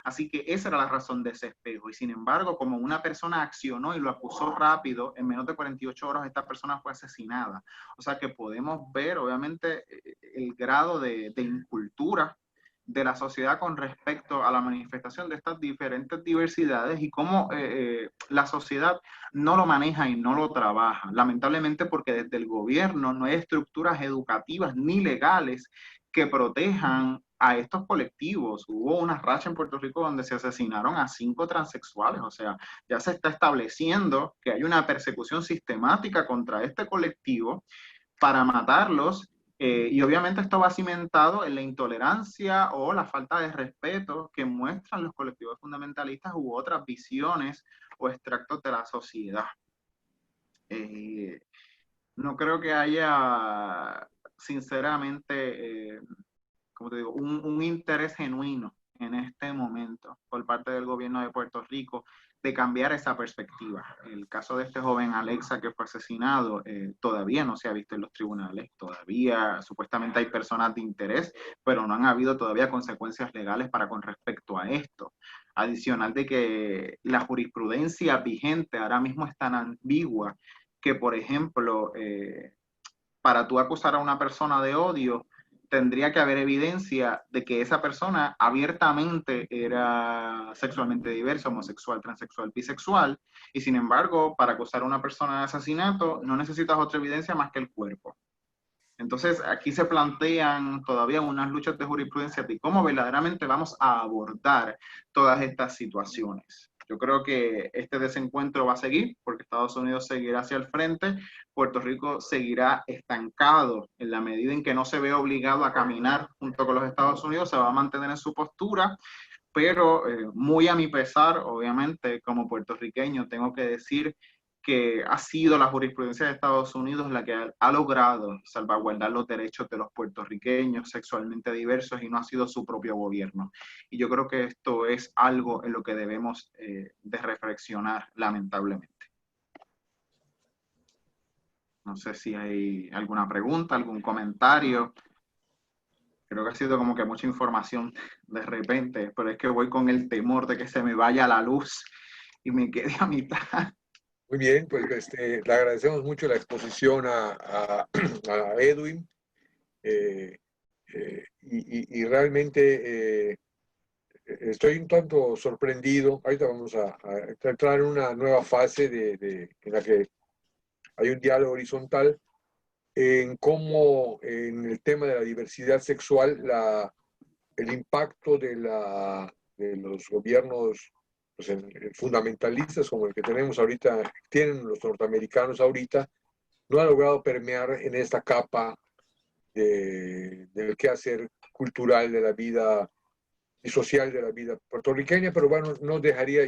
B: Así que esa era la razón de ese espejo. Y sin embargo, como una persona accionó y lo acusó rápido, en menos de 48 horas esta persona fue asesinada. O sea que podemos ver obviamente el grado de incultura de la sociedad con respecto a la manifestación de estas diferentes diversidades y cómo la sociedad no lo maneja y no lo trabaja. Lamentablemente porque desde el gobierno no hay estructuras educativas ni legales que protejan a estos colectivos. Hubo una racha en Puerto Rico donde se asesinaron a 5 transexuales, o sea, ya se está estableciendo que hay una persecución sistemática contra este colectivo para matarlos. Y obviamente esto va cimentado en la intolerancia o la falta de respeto que muestran los colectivos fundamentalistas u otras visiones o extractos de la sociedad. No creo que haya, sinceramente, como te digo, un interés genuino en este momento por parte del gobierno de Puerto Rico de cambiar esa perspectiva. El caso de este joven Alexa que fue asesinado todavía no se ha visto en los tribunales, todavía supuestamente hay personas de interés, pero no han habido todavía consecuencias legales para con respecto a esto. Adicional de que la jurisprudencia vigente ahora mismo es tan ambigua que, por ejemplo, para tú acusar a una persona de odio, tendría que haber evidencia de que esa persona abiertamente era sexualmente diversa, homosexual, transexual, bisexual, y sin embargo, para acusar a una persona de asesinato, no necesitas otra evidencia más que el cuerpo. Entonces, aquí se plantean todavía unas luchas de jurisprudencia de cómo verdaderamente vamos a abordar todas estas situaciones. Yo creo que este desencuentro va a seguir porque Estados Unidos seguirá hacia el frente, Puerto Rico seguirá estancado en la medida en que no se ve obligado a caminar junto con los Estados Unidos, se va a mantener en su postura, pero muy a mi pesar, obviamente, como puertorriqueño, tengo que decir que ha sido la jurisprudencia de Estados Unidos la que ha logrado salvaguardar los derechos de los puertorriqueños sexualmente diversos y no ha sido su propio gobierno. Y yo creo que esto es algo en lo que debemos de reflexionar, lamentablemente. No sé si hay alguna pregunta, algún comentario. Creo que ha sido como que mucha información de repente, pero es que voy con el temor de que se me vaya la luz y me quede a mitad.
A: Muy bien, pues le agradecemos mucho la exposición a Edwin y realmente estoy un tanto sorprendido. Ahorita vamos a entrar en una nueva fase en la que hay un diálogo horizontal en cómo en el tema de la diversidad sexual el impacto de los gobiernos pues, fundamentalistas como el que tenemos ahorita, tienen los norteamericanos ahorita, no ha logrado permear en esta capa del quehacer cultural de la vida y social de la vida puertorriqueña, pero bueno, yo dejaría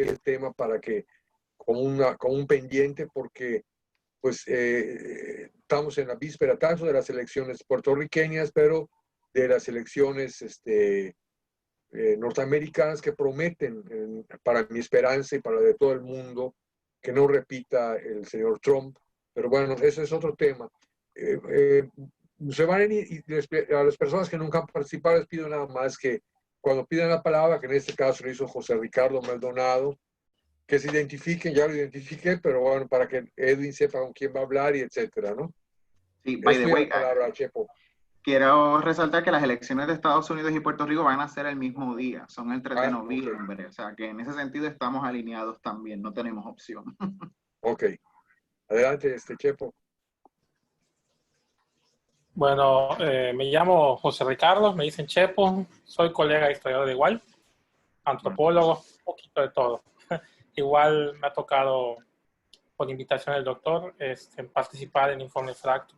A: el tema para que como un pendiente, porque pues estamos en la víspera tanto de las elecciones puertorriqueñas, pero de las elecciones norteamericanas que prometen, para mi esperanza y para la de todo el mundo, que no repita el señor Trump. Pero bueno, ese es otro tema. se van a las personas que nunca han participado les pido nada más que cuando pidan la palabra, que en este caso lo hizo José Ricardo Maldonado, que se identifiquen, ya lo identifiqué, pero bueno, para que Edwin sepa con quién va a hablar y etcétera, ¿no?
B: Sí, by
A: Es
B: the
A: tuya
B: way,
A: la palabra, Chepo.
B: quiero resaltar que las elecciones de Estados Unidos y Puerto Rico van a ser el mismo día, son el 3 de noviembre, okay. O sea que en ese sentido estamos alineados también, no tenemos opción.
A: Ok, adelante, Chepo.
C: Bueno, me llamo José Ricardo, me dicen Chepo, soy colega historiador de igual, antropólogo, un poquito de todo. Igual me ha tocado, por invitación del doctor, participar en Informe Fracto.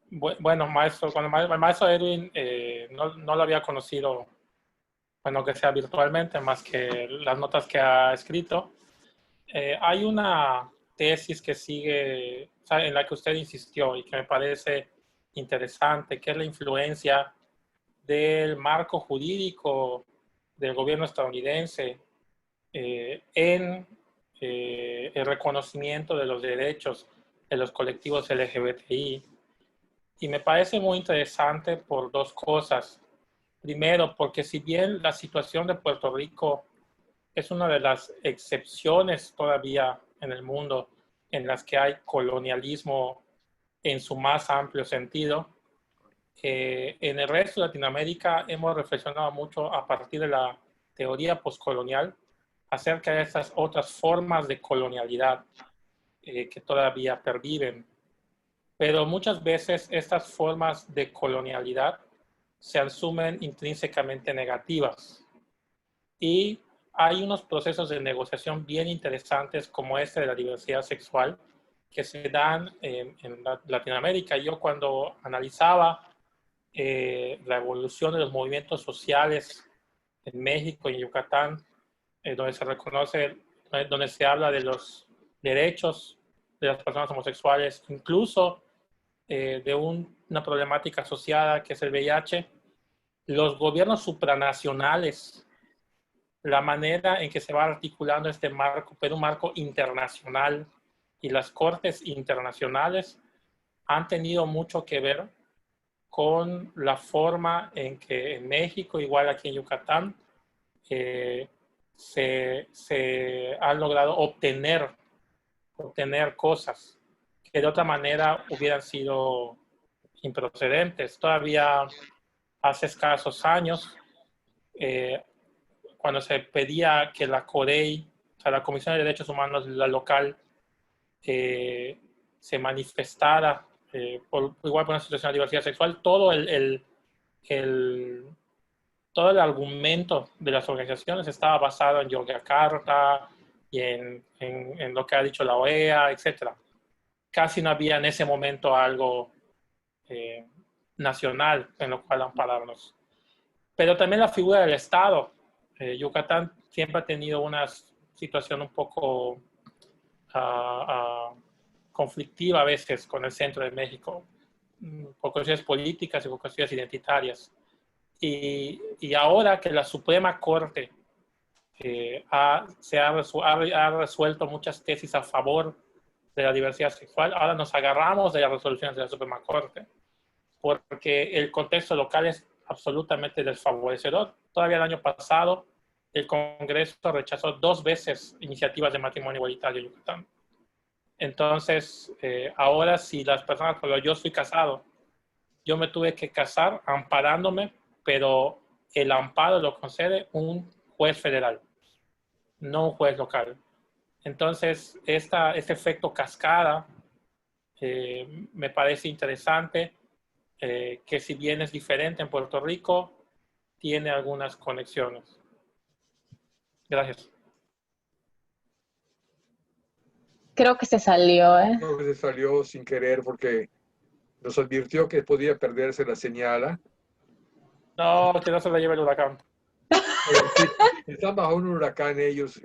C: Bueno, maestro, cuando el maestro Edwin no lo había conocido, bueno, que sea virtualmente, más que las notas que ha escrito. Hay una tesis que sigue, o sea, en la que usted insistió y que me parece interesante, que es la influencia del marco jurídico del gobierno estadounidense en el reconocimiento de los derechos de los colectivos LGBTI. Y me parece muy interesante por dos cosas. Primero, porque si bien la situación de Puerto Rico es una de las excepciones todavía en el mundo en las que hay colonialismo en su más amplio sentido, en el resto de Latinoamérica hemos reflexionado mucho a partir de la teoría postcolonial acerca de estas otras formas de colonialidad que todavía perviven. Pero muchas veces estas formas de colonialidad se asumen intrínsecamente negativas. Y hay unos procesos de negociación bien interesantes como este de la diversidad sexual que se dan en Latinoamérica. Yo cuando analizaba la evolución de los movimientos sociales en México y en Yucatán, donde se reconoce, donde se habla de los derechos de las personas homosexuales, incluso de una problemática asociada que es el VIH, los gobiernos supranacionales, la manera en que se va articulando este marco, pero un marco internacional, y las cortes internacionales han tenido mucho que ver con la forma en que en México, igual aquí en Yucatán, se han logrado obtener cosas que de otra manera hubieran sido improcedentes. Todavía hace escasos años, cuando se pedía que la CODEI, o sea, la Comisión de Derechos Humanos, la local, se manifestara igual por una situación de diversidad sexual, todo todo el argumento de las organizaciones estaba basado en Yogyakarta y en lo que ha dicho la OEA, etc. Casi no había en ese momento algo nacional en lo cual ampararnos. Pero también la figura del Estado. Yucatán siempre ha tenido una situación un poco conflictiva a veces con el centro de México, por cuestiones políticas y por cuestiones identitarias. Y ahora que la Suprema Corte ha resuelto muchas tesis a favor de la diversidad sexual, ahora nos agarramos de las resoluciones de la Suprema Corte, porque el contexto local es absolutamente desfavorecedor. Todavía el año pasado, el Congreso rechazó 2 veces iniciativas de matrimonio igualitario en Yucatán. Entonces, ahora si las personas, cuando yo soy casado, yo me tuve que casar amparándome, pero el amparo lo concede un juez federal, no un juez local. Entonces, este efecto cascada me parece interesante, que si bien es diferente en Puerto Rico, tiene algunas conexiones. Gracias.
D: Creo que se salió, ¿eh?
A: Creo que se salió sin querer porque nos advirtió que podía perderse la señal.
C: No, que no se la lleve el huracán.
A: Sí, están bajo un huracán ellos,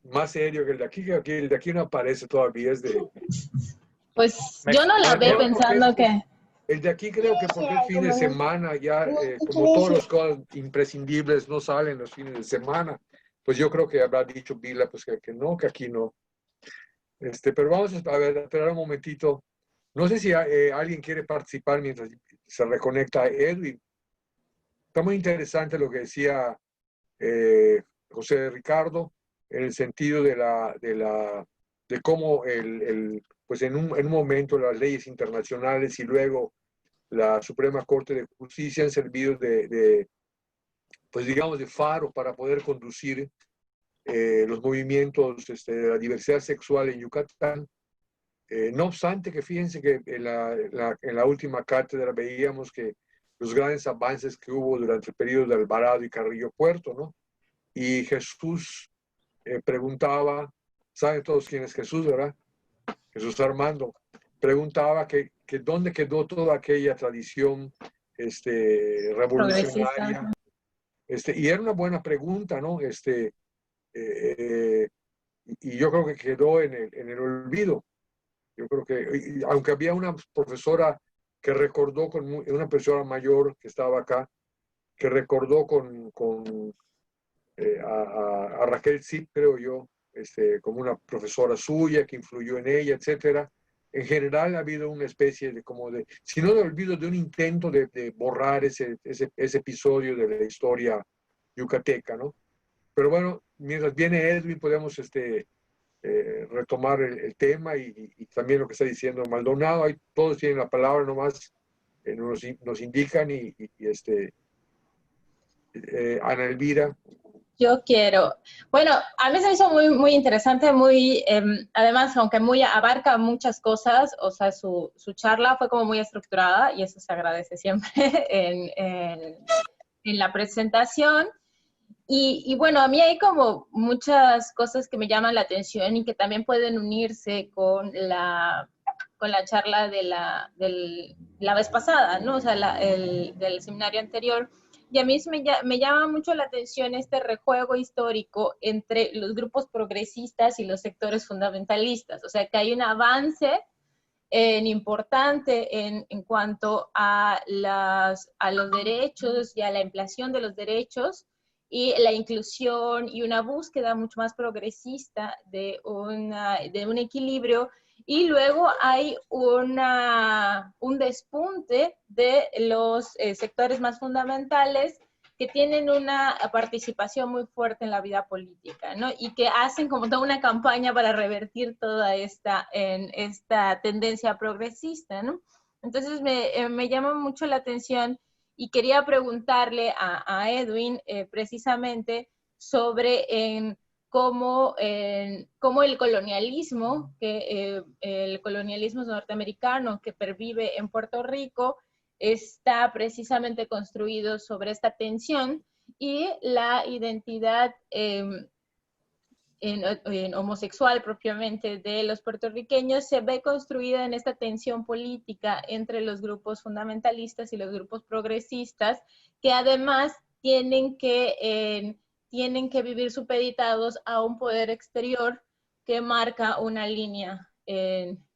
A: más serio que el de aquí, que el de aquí no aparece todavía.
D: Pues yo no la veo pensando que...
A: El de aquí creo que porque es fin de semana, ya como todos los cosas imprescindibles no salen los fines de semana, pues yo creo que habrá dicho Vila pues que no, que aquí no. Pero vamos a ver, esperar un momentito. No sé si alguien quiere participar mientras se reconecta Edwin. Está muy interesante lo que decía José Ricardo, en el sentido de cómo pues en un momento las leyes internacionales y luego la Suprema Corte de Justicia han servido pues digamos, de faro para poder conducir los movimientos de la diversidad sexual en Yucatán. No obstante, que fíjense que en la última cátedra veíamos que los grandes avances que hubo durante el periodo de Alvarado y Carrillo Puerto, ¿no? Y Jesús preguntaba, ¿saben todos quién es Jesús, verdad? Jesús Armando. Preguntaba que dónde quedó toda aquella tradición revolucionaria. Y era una buena pregunta, ¿no? Y yo creo que quedó en el olvido. Yo creo que, aunque había una profesora que recordó, una profesora mayor que estaba acá, que recordó a Raquel Zip, creo yo, como una profesora suya que influyó en ella, etcétera. En general ha habido una especie si no de olvido, de un intento de borrar ese episodio de la historia yucateca, ¿no? Pero bueno, mientras viene Edwin, podemos retomar el tema y también lo que está diciendo Maldonado. Ahí todos tienen la palabra nomás, nos indican Ana Elvira.
D: Yo quiero. Bueno, a mí se me hizo muy, muy interesante, además, aunque abarca muchas cosas, o sea, su charla fue como muy estructurada y eso se agradece siempre en la presentación. Y bueno, a mí hay como muchas cosas que me llaman la atención y que también pueden unirse con la charla de la vez pasada, ¿no? O sea, del seminario anterior. Y a mí me llama mucho la atención este rejuego histórico entre los grupos progresistas y los sectores fundamentalistas. O sea, que hay un avance importante en cuanto a los derechos y a la ampliación de los derechos y la inclusión y una búsqueda mucho más progresista de un equilibrio. Y luego hay un despunte de los sectores más fundamentales que tienen una participación muy fuerte en la vida política, ¿no? Y que hacen como toda una campaña para revertir toda esta tendencia progresista, ¿no? Entonces me llama mucho la atención y quería preguntarle a Edwin precisamente sobre cómo el colonialismo norteamericano que pervive en Puerto Rico está precisamente construido sobre esta tensión y la identidad homosexual propiamente de los puertorriqueños se ve construida en esta tensión política entre los grupos fundamentalistas y los grupos progresistas, que además tienen que vivir supeditados a un poder exterior que marca una línea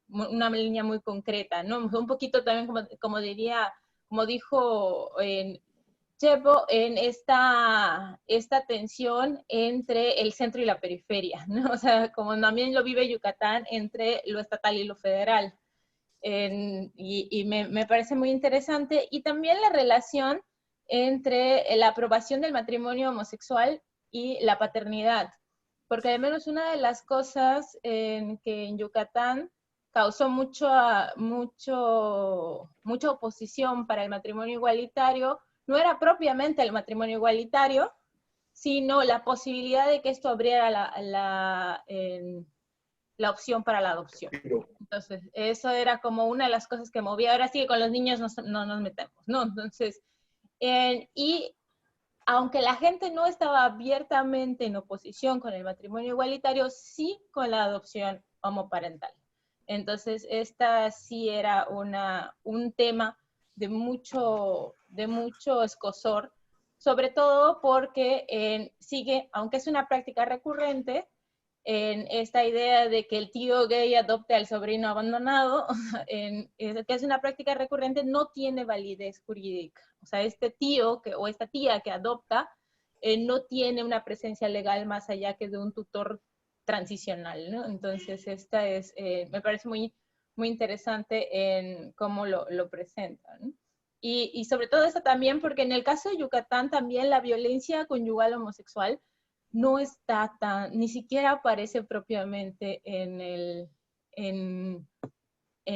D: muy concreta, ¿no? Un poquito también, como dijo Chepo, en esta tensión entre el centro y la periferia, ¿no? O sea, como también lo vive Yucatán, entre lo estatal y lo federal. Y me parece muy interesante. Y también la relación entre la aprobación del matrimonio homosexual y la paternidad. Porque al menos una de las cosas que en Yucatán causó mucha oposición para el matrimonio igualitario no era propiamente el matrimonio igualitario, sino la posibilidad de que esto abriera la opción para la adopción. Entonces, eso era como una de las cosas que movía. Ahora sí que con los niños no nos metemos, ¿no? Entonces, y aunque la gente no estaba abiertamente en oposición con el matrimonio igualitario, sí con la adopción homoparental. Entonces, esta sí era un tema de mucho escozor, sobre todo porque sigue, aunque es una práctica recurrente, en esta idea de que el tío gay adopte al sobrino abandonado, que es una práctica recurrente, no tiene validez jurídica. O sea, este tío o esta tía que adopta no tiene una presencia legal más allá que de un tutor transicional, ¿no? Entonces, esta es, me parece muy, muy interesante en cómo lo presentan, ¿no? Y sobre todo eso también, porque en el caso de Yucatán también la violencia conyugal homosexual no está tan, ni siquiera aparece propiamente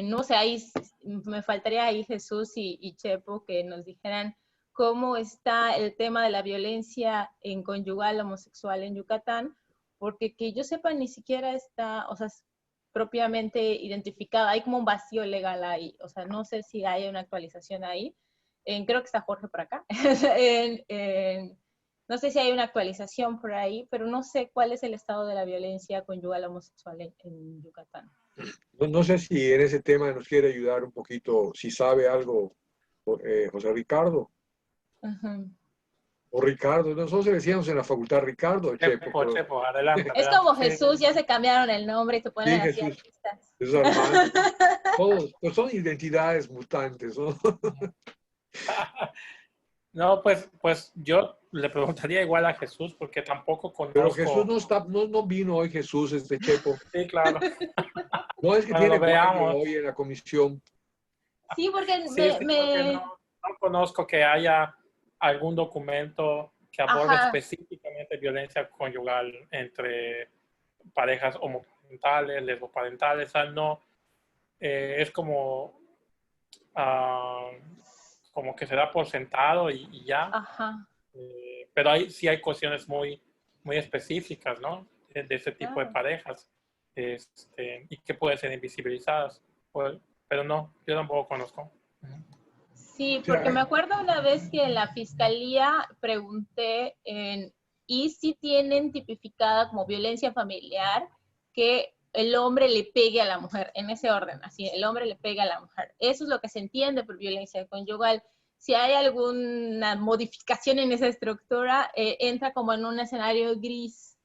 D: no sé, ahí me faltaría ahí Jesús y Chepo que nos dijeran cómo está el tema de la violencia en conyugal homosexual en Yucatán, porque que yo sepa ni siquiera está, o sea, propiamente identificada, hay como un vacío legal ahí, o sea, no sé si hay una actualización ahí. Creo que está Jorge por acá. No sé si hay una actualización por ahí, pero no sé cuál es el estado de la violencia conyugal homosexual en Yucatán.
A: No sé si en ese tema nos quiere ayudar un poquito, si sabe algo, José Ricardo.
D: Uh-huh.
A: O Ricardo, nosotros le decíamos en la facultad Ricardo, Chepo.
C: Chepo, adelante,
D: es
C: adelante.
D: como Jesús, ya se cambiaron el nombre y se ponen
A: Sí,
D: así
A: Jesús,
D: artistas.
A: Jesús Armando, todos, pues son identidades mutantes, ¿no?
C: No, pues yo le preguntaría igual a Jesús porque tampoco
A: Pero Jesús
C: conozco.
A: no vino hoy Jesús, Chepo.
C: Sí, claro.
A: No es que
C: Cuando
A: tiene
C: lo
A: guardia
C: veamos.
A: hoy en la comisión.
D: Sí, porque
C: Sí, porque no conozco que haya algún documento que aborde
D: Ajá.
C: específicamente violencia conyugal entre parejas homoparentales, lesboparentales, o sea, no, es como que se da por sentado y ya.
D: Ajá.
C: Pero sí hay cuestiones muy, muy específicas, ¿no? De ese tipo de
D: Claro.
C: parejas, y que pueden ser invisibilizadas. Pero no, yo tampoco conozco.
D: Sí, porque me acuerdo una vez que en la fiscalía pregunté y si tienen tipificada como violencia familiar que el hombre le pegue a la mujer, en ese orden, así, el hombre le pega a la mujer. Eso es lo que se entiende por violencia conyugal. Si hay alguna modificación en esa estructura, entra como en un escenario gris.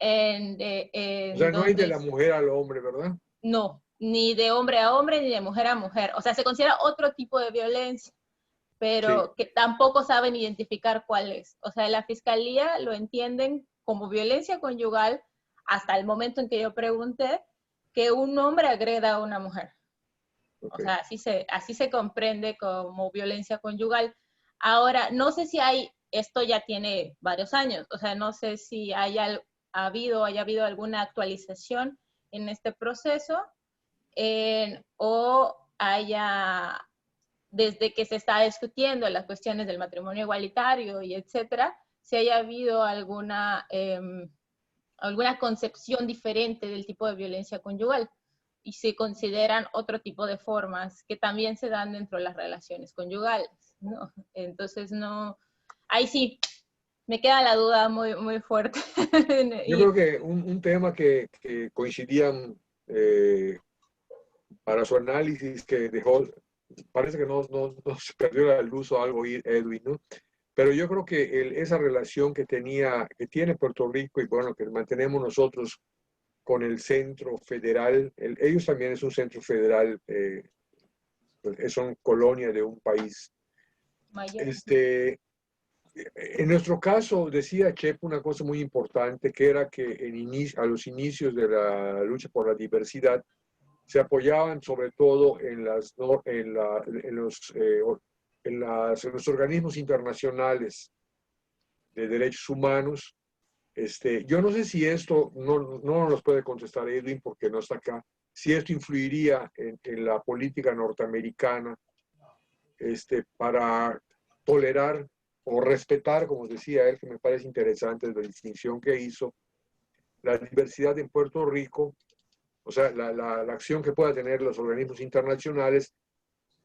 A: O sea, no hay de la mujer al hombre, ¿verdad?
D: No, ni de hombre a hombre, ni de mujer a mujer. O sea, se considera otro tipo de violencia, pero
A: Sí.
D: que tampoco saben identificar cuál es. O sea, la fiscalía lo entienden como violencia conyugal hasta el momento en que yo pregunté que un hombre agreda a una mujer.
A: Okay.
D: O sea, así se comprende como violencia conyugal. Ahora, no sé si esto ya tiene varios años, o sea, no sé si haya habido alguna actualización en este proceso o haya, desde que se está discutiendo las cuestiones del matrimonio igualitario y etcétera, si haya habido alguna concepción diferente del tipo de violencia conyugal y se consideran otro tipo de formas que también se dan dentro de las relaciones conyugales, ¿no? Entonces, no, ahí sí, me queda la duda muy, muy fuerte.
A: Yo creo que un tema que coincidían para su análisis que dejó, parece que no se perdió la luz o algo, Edwin, ¿no? Pero yo creo que esa relación que tiene Puerto Rico y bueno, que mantenemos nosotros con el centro federal, ellos también es un centro federal, son colonia de un país.
D: Mayor.
A: En nuestro caso, decía Chepo una cosa muy importante, que era que a los inicios de la lucha por la diversidad, se apoyaban sobre todo en los organismos internacionales de derechos humanos. Yo no sé si esto, no nos puede contestar Edwin porque no está acá, si esto influiría en la política norteamericana para tolerar o respetar, como decía él, que me parece interesante la distinción que hizo, la diversidad en Puerto Rico, o sea, la acción que pueda tener los organismos internacionales,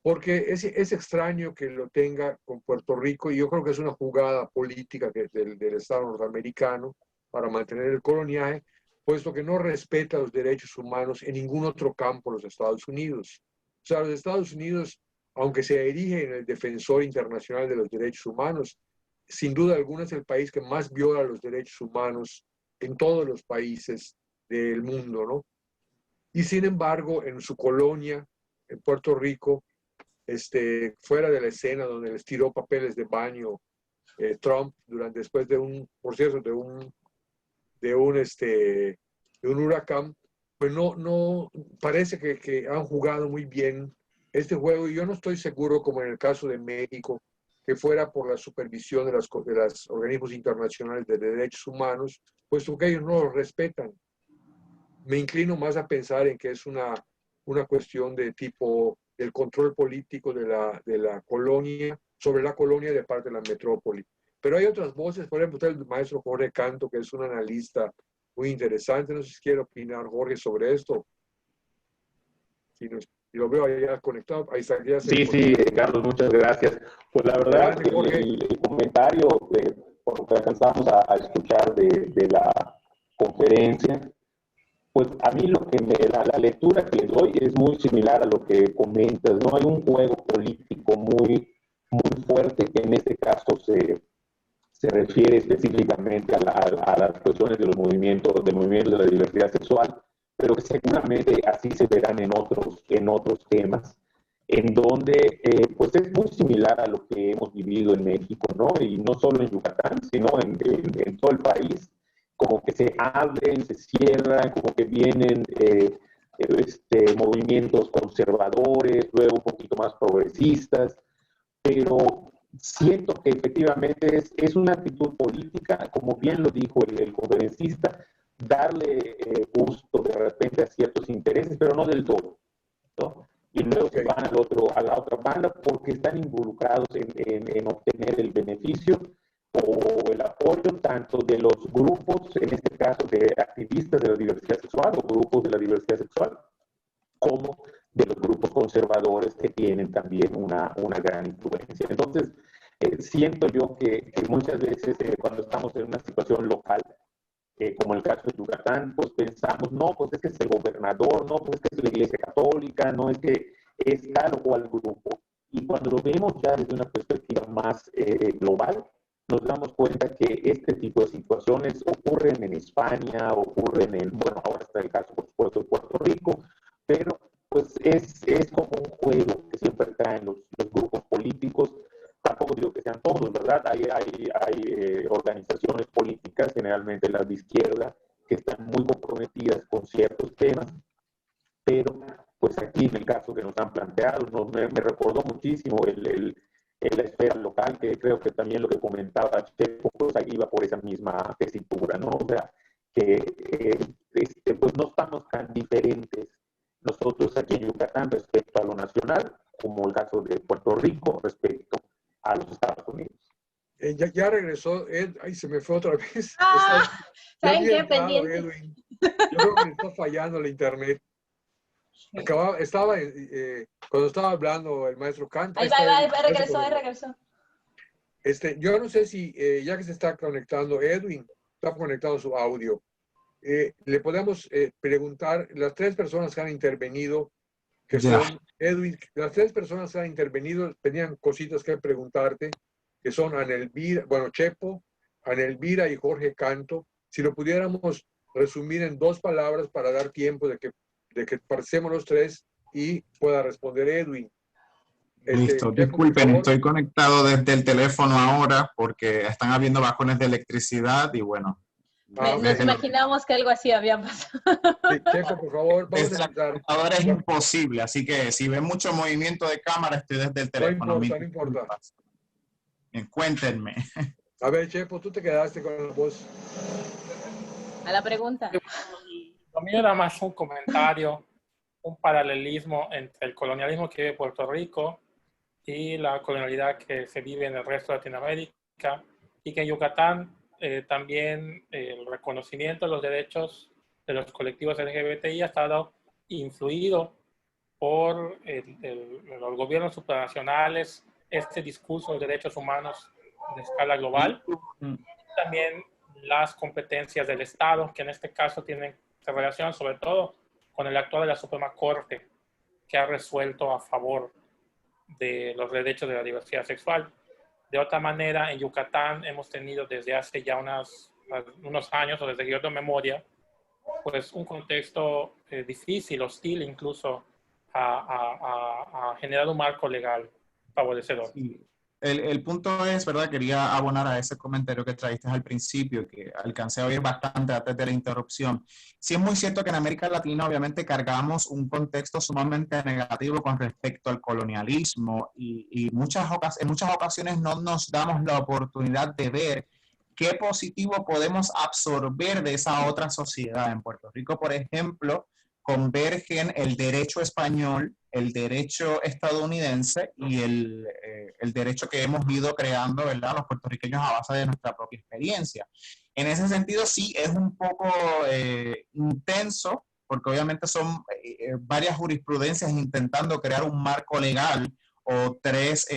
A: porque es extraño que lo tenga con Puerto Rico y yo creo que es una jugada política del Estado norteamericano para mantener el coloniaje, puesto que no respeta los derechos humanos en ningún otro campo de los Estados Unidos. O sea, los Estados Unidos, aunque se erige en el defensor internacional de los derechos humanos, sin duda alguna es el país que más viola los derechos humanos en todos los países del mundo, ¿no? Y sin embargo, en su colonia, en Puerto Rico, fuera de la escena donde les tiró papeles de baño Trump después por cierto, de un un huracán, pues no parece que han jugado muy bien este juego. Y yo no estoy seguro, como en el caso de México, que fuera por la supervisión de los organismos internacionales de derechos humanos, puesto que ellos no los respetan. Me inclino más a pensar en que es una cuestión de tipo del control político de la colonia, sobre la colonia de parte de la metrópoli. Pero hay otras voces, por ejemplo, el maestro Jorge Canto, que es un analista muy interesante. No sé si quiere opinar, Jorge, sobre esto. Si lo veo allá conectado, ahí está. Ya
E: sí, sí, Carlos, muchas gracias. Pues la verdad,
A: adelante,
E: el comentario, por lo que alcanzamos a escuchar de la conferencia, pues a mí la lectura que les doy es muy similar a lo que comentas, ¿no? Hay un juego político muy fuerte que en este caso se refiere específicamente a las cuestiones de los movimientos, del movimiento de la diversidad sexual, pero que seguramente así se verán en otros temas, en donde pues es muy similar a lo que hemos vivido en México, ¿no? Y no solo en Yucatán, sino en todo el país, como que se abren, se cierran, como que vienen movimientos conservadores, luego un poquito más progresistas, pero siento que efectivamente es una actitud política, como bien lo dijo el conferencista, darle gusto de repente a ciertos intereses, pero no del todo, ¿no? Y luego se van a la otra banda porque están involucrados en obtener el beneficio o el apoyo tanto de los grupos, en este caso de activistas de la diversidad sexual o grupos de la diversidad sexual, como de los grupos conservadores que tienen también una gran influencia. Entonces, siento yo que muchas veces cuando estamos en una situación local, como el caso de Yucatán, pues pensamos, no, pues es que es el gobernador, no, pues es que es la Iglesia Católica, no es que es tal o cual grupo. Y cuando lo vemos ya desde una perspectiva más global, nos damos cuenta que este tipo de situaciones ocurren en España, ocurren bueno, ahora está el caso, por supuesto, de Puerto Rico, pero pues es como un juego que siempre traen los grupos políticos. Tampoco digo que sean todos, ¿verdad? Hay organizaciones políticas, generalmente las de izquierda, que están muy comprometidas con ciertos temas, pero pues aquí en el caso que nos han planteado, me recordó muchísimo la esfera local, que creo que también lo que comentaba Checo, pues ahí iba por esa misma tesitura, ¿no? O sea, que pues no estamos tan diferentes nosotros aquí en Yucatán respecto a lo nacional, como el caso de Puerto Rico respecto a los Estados Unidos.
A: Ya regresó Ed, ay, se me fue otra vez.
D: ¿Saben qué? Pendiente.
A: Edwin. Yo creo que le está fallando la internet. Cuando estaba hablando el maestro Canto.
D: Ahí regresó.
A: Yo no sé si, ya que se está conectando Edwin, está conectado su audio. Le podemos preguntar, las tres personas que han intervenido, que son Edwin, las tres personas que han intervenido tenían cositas que preguntarte, que son Anelvira, bueno, Chepo, Anelvira y Jorge Canto. Si lo pudiéramos resumir en 2 palabras para dar tiempo de que pasemos los tres y pueda responder Edwin.
F: Listo, disculpen, estoy conectado desde el teléfono ahora porque están habiendo bajones de electricidad y bueno.
D: Nos imaginamos que algo así había pasado.
A: Sí, Chepo, por favor, vamos a empezar.
F: Ahora es imposible, así que si ven mucho movimiento de cámara, estoy desde el teléfono.
A: No importa.
F: Cuéntenme.
A: A ver, Chepo, tú te quedaste con la voz.
D: A la pregunta.
C: Lo mío era más un comentario, un paralelismo entre el colonialismo que vive Puerto Rico y la colonialidad que se vive en el resto de Latinoamérica, y que en Yucatán también el reconocimiento de los derechos de los colectivos LGBTI ha estado influido por los gobiernos supranacionales, este discurso de derechos humanos de escala global, y también las competencias del Estado, que en este caso tienen relación sobre todo con el actual de la Suprema Corte, que ha resuelto a favor de los derechos de la diversidad sexual. De otra manera, en Yucatán hemos tenido desde hace ya unos años, o desde que yo tengo memoria, pues un contexto difícil, hostil incluso, a generar un marco legal favorecedor.
F: Sí. El punto es, ¿verdad? Quería abonar a ese comentario que trajiste al principio, que alcancé a oír bastante antes de la interrupción. Sí es muy cierto que en América Latina obviamente cargamos un contexto sumamente negativo con respecto al colonialismo y en muchas ocasiones no nos damos la oportunidad de ver qué positivo podemos absorber de esa otra sociedad. En Puerto Rico, por ejemplo, convergen el derecho español, el derecho estadounidense y el derecho que hemos ido creando, ¿verdad?, los puertorriqueños a base de nuestra propia experiencia. En ese sentido, sí, es un poco intenso, porque obviamente son varias jurisprudencias intentando crear un marco legal o tres,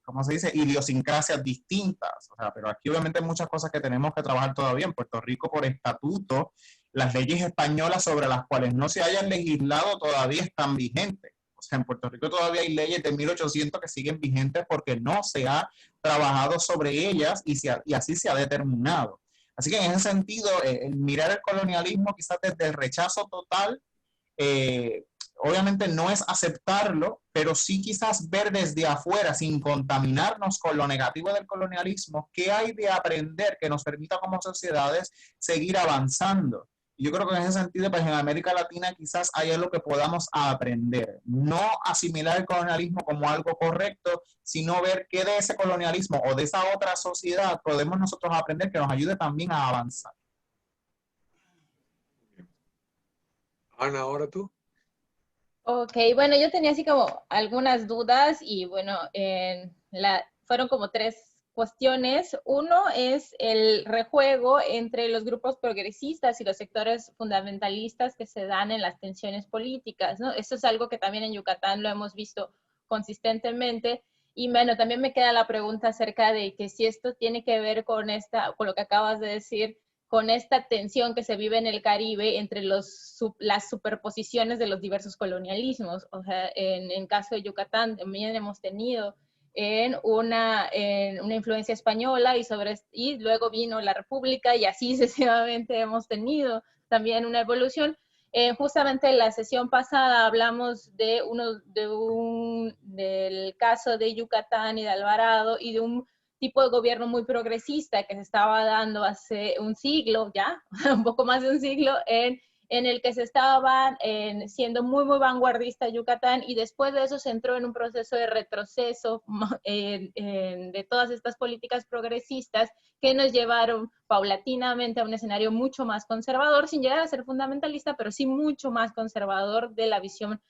F: ¿cómo se dice?, idiosincrasias distintas. O sea, pero aquí obviamente hay muchas cosas que tenemos que trabajar todavía. En Puerto Rico, por estatuto, las leyes españolas sobre las cuales no se hayan legislado todavía están vigentes. O sea, en Puerto Rico todavía hay leyes de 1800 que siguen vigentes porque no se ha trabajado sobre ellas y así se ha determinado. Así que en ese sentido, el mirar el colonialismo quizás desde el rechazo total, obviamente no es aceptarlo, pero sí quizás ver desde afuera, sin contaminarnos con lo negativo del colonialismo, qué hay de aprender que nos permita como sociedades seguir avanzando. Yo creo que en ese sentido, pues en América Latina quizás hay algo que podamos aprender. No asimilar el colonialismo como algo correcto, sino ver qué de ese colonialismo o de esa otra sociedad podemos nosotros aprender que nos ayude también a avanzar.
A: Ana, ahora tú.
D: Ok, bueno, yo tenía así como algunas dudas y bueno, fueron como tres cuestiones. Uno es el rejuego entre los grupos progresistas y los sectores fundamentalistas que se dan en las tensiones políticas, ¿no? Eso es algo que también en Yucatán lo hemos visto consistentemente. Y bueno, también me queda la pregunta acerca de que si esto tiene que ver con lo que acabas de decir, con esta tensión que se vive en el Caribe entre las superposiciones de los diversos colonialismos. O sea, en caso de Yucatán también hemos tenido en una influencia española y luego vino la República y así sucesivamente hemos tenido también una evolución. Justamente en la sesión pasada hablamos del caso de Yucatán y de Alvarado y de un tipo de gobierno muy progresista que se estaba dando hace un siglo ya, un poco más de un siglo, en el que se estaba siendo muy, muy vanguardista Yucatán y después de eso se entró en un proceso de retroceso de todas estas políticas progresistas que nos llevaron paulatinamente a un escenario mucho más conservador, sin llegar a ser fundamentalista, pero sí mucho más conservador de la visión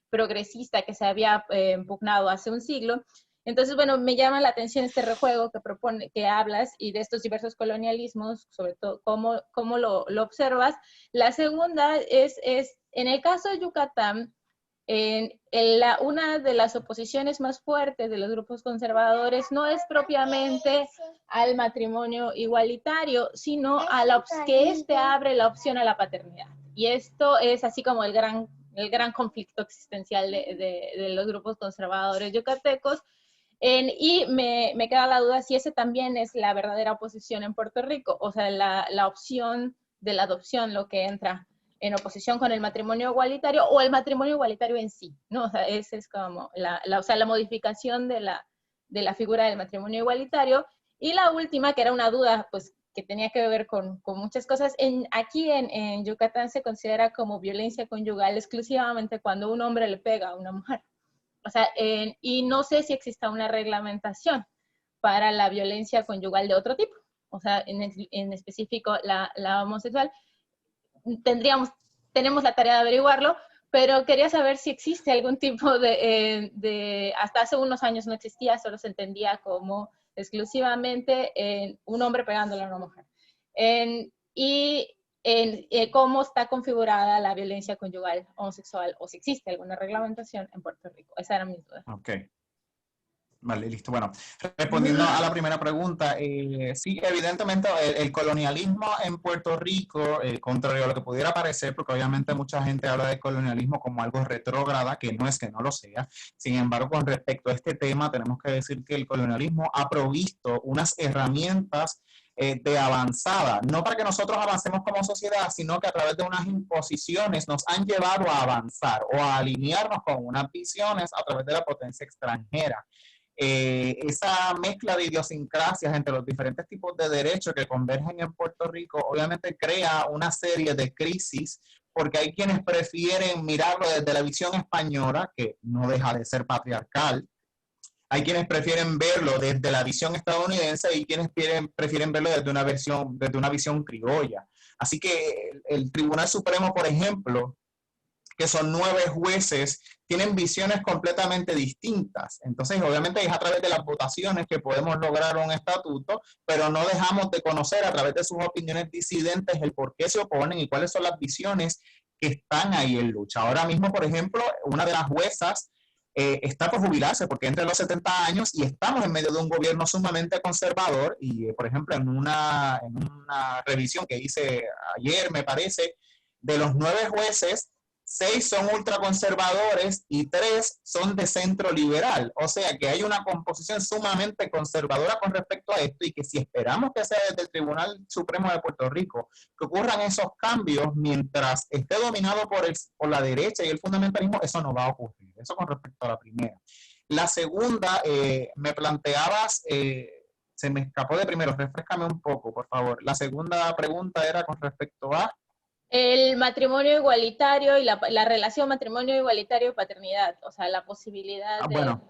D: progresista que se había impugnado hace un siglo. Entonces, bueno, me llama la atención este rejuego que hablas y de estos diversos colonialismos, sobre todo cómo lo observas. La segunda es en el caso de Yucatán, una de las oposiciones más fuertes de los grupos conservadores no es propiamente al matrimonio igualitario, sino que este abre la opción a la paternidad. Y esto es así como el gran conflicto existencial de los grupos conservadores yucatecos. Y me queda la duda si ese también es la verdadera oposición en Puerto Rico, o sea, la opción de la adopción, lo que entra en oposición con el matrimonio igualitario o el matrimonio igualitario en sí, ¿no? O sea, esa es como la modificación de la figura del matrimonio igualitario. Y la última, que era una duda, pues, que tenía que ver con muchas cosas. Aquí en Yucatán se considera como violencia conyugal exclusivamente cuando un hombre le pega a una mujer. O sea, y no sé si exista una reglamentación para la violencia conyugal de otro tipo. O sea, en específico la homosexual. Tenemos la tarea de averiguarlo, pero quería saber si existe algún tipo hasta hace unos años no existía, solo se entendía como exclusivamente un hombre pegándole a una mujer. Cómo está configurada la violencia conyugal homosexual o si existe alguna reglamentación en Puerto Rico. Esa era mi duda.
F: Ok. Vale, listo. Bueno, respondiendo a la primera pregunta, sí, evidentemente el colonialismo en Puerto Rico, contrario a lo que pudiera parecer, porque obviamente mucha gente habla de colonialismo como algo retrógrada, que no es que no lo sea. Sin embargo, con respecto a este tema, tenemos que decir que el colonialismo ha provisto unas herramientas de avanzada, no para que nosotros avancemos como sociedad, sino que a través de unas imposiciones nos han llevado a avanzar o a alinearnos con unas visiones a través de la potencia extranjera. esa mezcla de idiosincrasias entre los diferentes tipos de derechos que convergen en Puerto Rico obviamente crea una serie de crisis, porque hay quienes prefieren mirarlo desde la visión española, que no deja de ser patriarcal. Hay quienes prefieren verlo desde la visión estadounidense y quienes prefieren verlo desde una visión criolla. Así que el Tribunal Supremo, por ejemplo, que son 9 jueces, tienen visiones completamente distintas. Entonces, obviamente es a través de las votaciones que podemos lograr un estatuto, pero no dejamos de conocer a través de sus opiniones disidentes el por qué se oponen y cuáles son las visiones que están ahí en lucha. Ahora mismo, por ejemplo, una de las juezas está por jubilarse porque entre los 70 años y estamos en medio de un gobierno sumamente conservador y, por ejemplo, en una revisión que hice ayer, me parece, de los 9 jueces, 6 son ultraconservadores y 3 son de centro liberal. O sea que hay una composición sumamente conservadora con respecto a esto y que si esperamos que sea desde el Tribunal Supremo de Puerto Rico que ocurran esos cambios mientras esté dominado por la derecha y el fundamentalismo, eso no va a ocurrir. Eso con respecto a la primera. La segunda, me planteabas, se me escapó de primero, refréscame un poco, por favor. La segunda pregunta era con respecto a...
D: El matrimonio igualitario y la relación matrimonio igualitario y paternidad, o sea, la posibilidad de...
F: Bueno,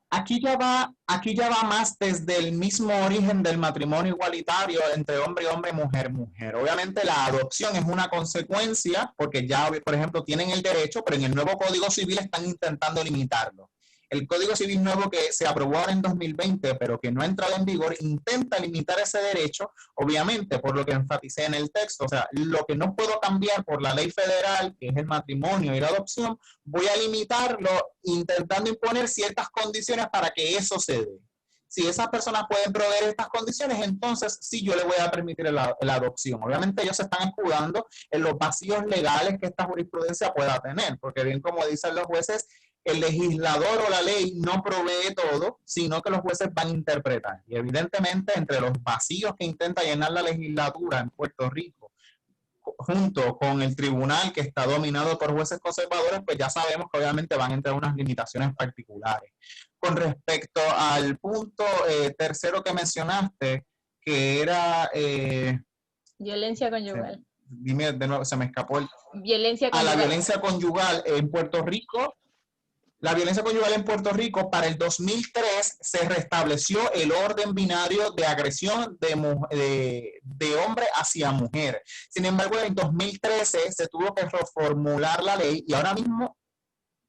F: aquí ya va más desde el mismo origen del matrimonio igualitario entre hombre y hombre, mujer, mujer. Obviamente la adopción es una consecuencia porque ya, por ejemplo, tienen el derecho, pero en el nuevo Código Civil están intentando limitarlo. El Código Civil nuevo que se aprobó ahora en 2020, pero que no ha entrado en vigor, intenta limitar ese derecho, obviamente, por lo que enfaticé en el texto. O sea, lo que no puedo cambiar por la ley federal, que es el matrimonio y la adopción, voy a limitarlo intentando imponer ciertas condiciones para que eso se dé. Si esas personas pueden proveer estas condiciones, entonces sí yo le voy a permitir la adopción. Obviamente ellos se están escudando en los vacíos legales que esta jurisprudencia pueda tener, porque bien como dicen los jueces, el legislador o la ley no provee todo, sino que los jueces van a interpretar. Y evidentemente entre los vacíos que intenta llenar la legislatura en Puerto Rico, junto con el tribunal que está dominado por jueces conservadores, pues ya sabemos que obviamente van a entrar unas limitaciones particulares. Con respecto al punto tercero que mencionaste, que era...
D: violencia conyugal.
F: Dime de nuevo, se me escapó el...
D: Violencia conyugal.
F: La violencia conyugal en Puerto Rico. La violencia conyugal en Puerto Rico, para el 2003 se restableció el orden binario de agresión de hombre hacia mujer. Sin embargo, en 2013 se tuvo que reformular la ley y ahora mismo,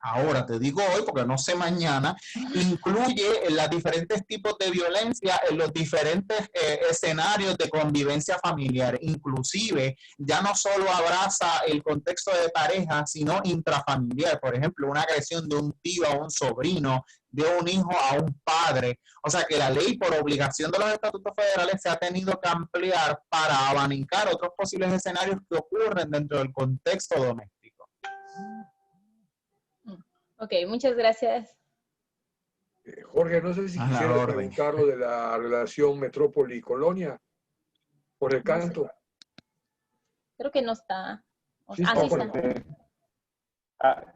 F: ahora te digo hoy porque no sé mañana, incluye los diferentes tipos de violencia en los diferentes escenarios de convivencia familiar. Inclusive ya no solo abraza el contexto de pareja, sino intrafamiliar. Por ejemplo, una agresión de un tío a un sobrino, de un hijo a un padre. O sea que la ley, por obligación de los estatutos federales, se ha tenido que ampliar para abanicar otros posibles escenarios que ocurren dentro del contexto doméstico.
D: Ok, muchas gracias.
A: Jorge, no sé si quisiera preguntar lo de la relación metrópoli-colonia por el canto.
D: Creo que no está.
A: Sí,
D: sí está.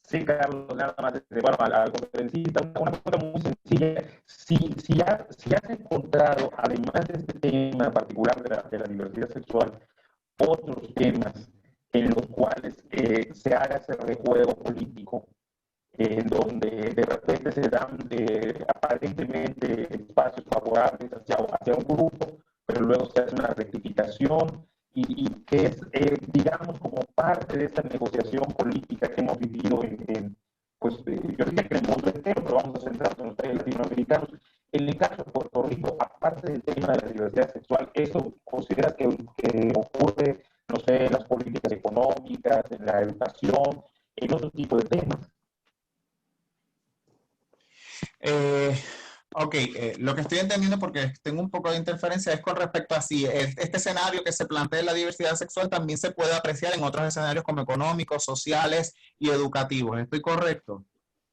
E: Sí, Carlos, nada más. Bueno, a la conferencista, una pregunta muy sencilla. Si has encontrado, además de este tema particular de la diversidad sexual, otros temas en los cuales se haga ese rejuego político, en donde de repente se dan aparentemente espacios favorables hacia un grupo, pero luego se hace una rectificación y que es, digamos, como parte de esta negociación política que hemos vivido pues, yo diría que en el mundo entero, pero vamos a centrarnos en los países latinoamericanos. En el caso de Puerto Rico, aparte del tema de la diversidad sexual, ¿eso consideras que ocurre, no sé, en las políticas económicas, en la educación, en otro tipo de temas?
F: Lo que estoy entendiendo, porque tengo un poco de interferencia, es con respecto a si este escenario que se plantea en la diversidad sexual también se puede apreciar en otros escenarios como económicos, sociales y educativos. ¿Estoy correcto?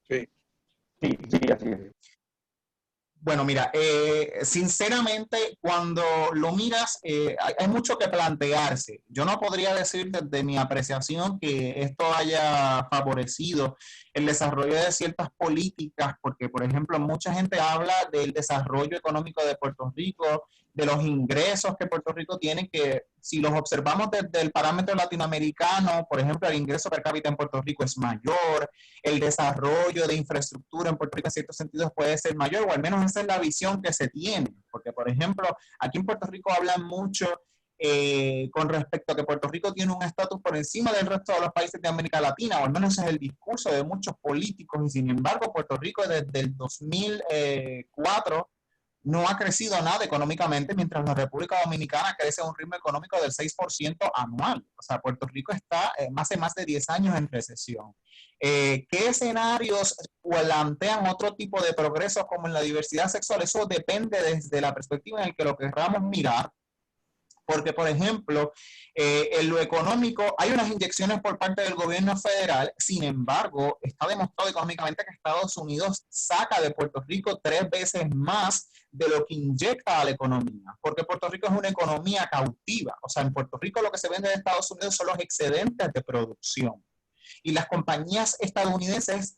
A: Sí,
E: así es.
F: Bueno, mira, sinceramente, cuando lo miras, hay mucho que plantearse. Yo no podría decir desde mi apreciación que esto haya favorecido el desarrollo de ciertas políticas, porque, por ejemplo, mucha gente habla del desarrollo económico de Puerto Rico, de los ingresos que Puerto Rico tiene, que si los observamos desde el parámetro latinoamericano, por ejemplo, el ingreso per cápita en Puerto Rico es mayor, el desarrollo de infraestructura en Puerto Rico en ciertos sentidos puede ser mayor, o al menos esa es la visión que se tiene, porque, por ejemplo, aquí en Puerto Rico hablan mucho con respecto a que Puerto Rico tiene un estatus por encima del resto de los países de América Latina, o al menos ese es el discurso de muchos políticos, y sin embargo Puerto Rico desde el 2004 no ha crecido nada económicamente, mientras la República Dominicana crece a un ritmo económico del 6% anual. O sea, Puerto Rico está hace más de 10 años en recesión. ¿Qué escenarios plantean otro tipo de progresos como en la diversidad sexual? Eso depende desde la perspectiva en la que lo querramos mirar. Porque, por ejemplo, en lo económico hay unas inyecciones por parte del gobierno federal, sin embargo, está demostrado económicamente que Estados Unidos saca de Puerto Rico 3 veces más de lo que inyecta a la economía, porque Puerto Rico es una economía cautiva. O sea, en Puerto Rico lo que se vende de Estados Unidos son los excedentes de producción. Y las compañías estadounidenses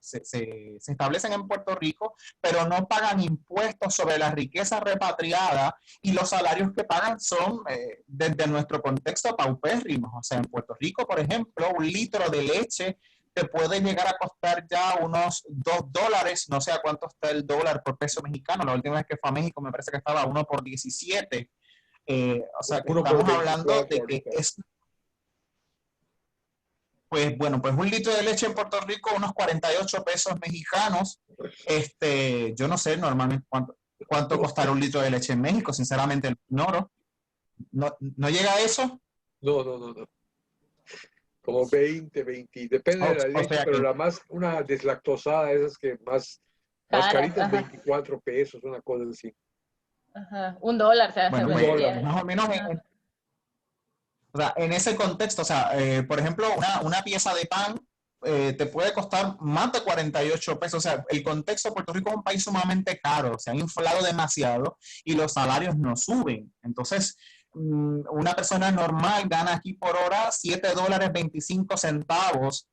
F: se establecen en Puerto Rico, pero no pagan impuestos sobre la riqueza repatriada, y los salarios que pagan son, desde nuestro contexto, paupérrimos. O sea, en Puerto Rico, por ejemplo, un litro de leche te puede llegar a costar ya unos $2, no sé a cuánto está el dólar por peso mexicano. La última vez que fue a México me parece que estaba 1 por 17. O sea, que estamos hablando de que es... Pues bueno, pues un litro de leche en Puerto Rico, unos 48 pesos mexicanos. Yo no sé normalmente cuánto costará un litro de leche en México, sinceramente lo ignoro. ¿No llega a eso?
A: No. Como 20, depende de la leche, pero la más, una deslactosada, esas que más caritas, 24 pesos, una cosa así.
D: Ajá, $1, o sea,
F: bueno,
A: $1.
F: Más o menos o sea, en ese contexto, o sea, por ejemplo, una pieza de pan te puede costar más de 48 pesos. O sea, el contexto de Puerto Rico es un país sumamente caro, se ha inflado demasiado y los salarios no suben. Entonces, una persona normal gana aquí por hora $7.25,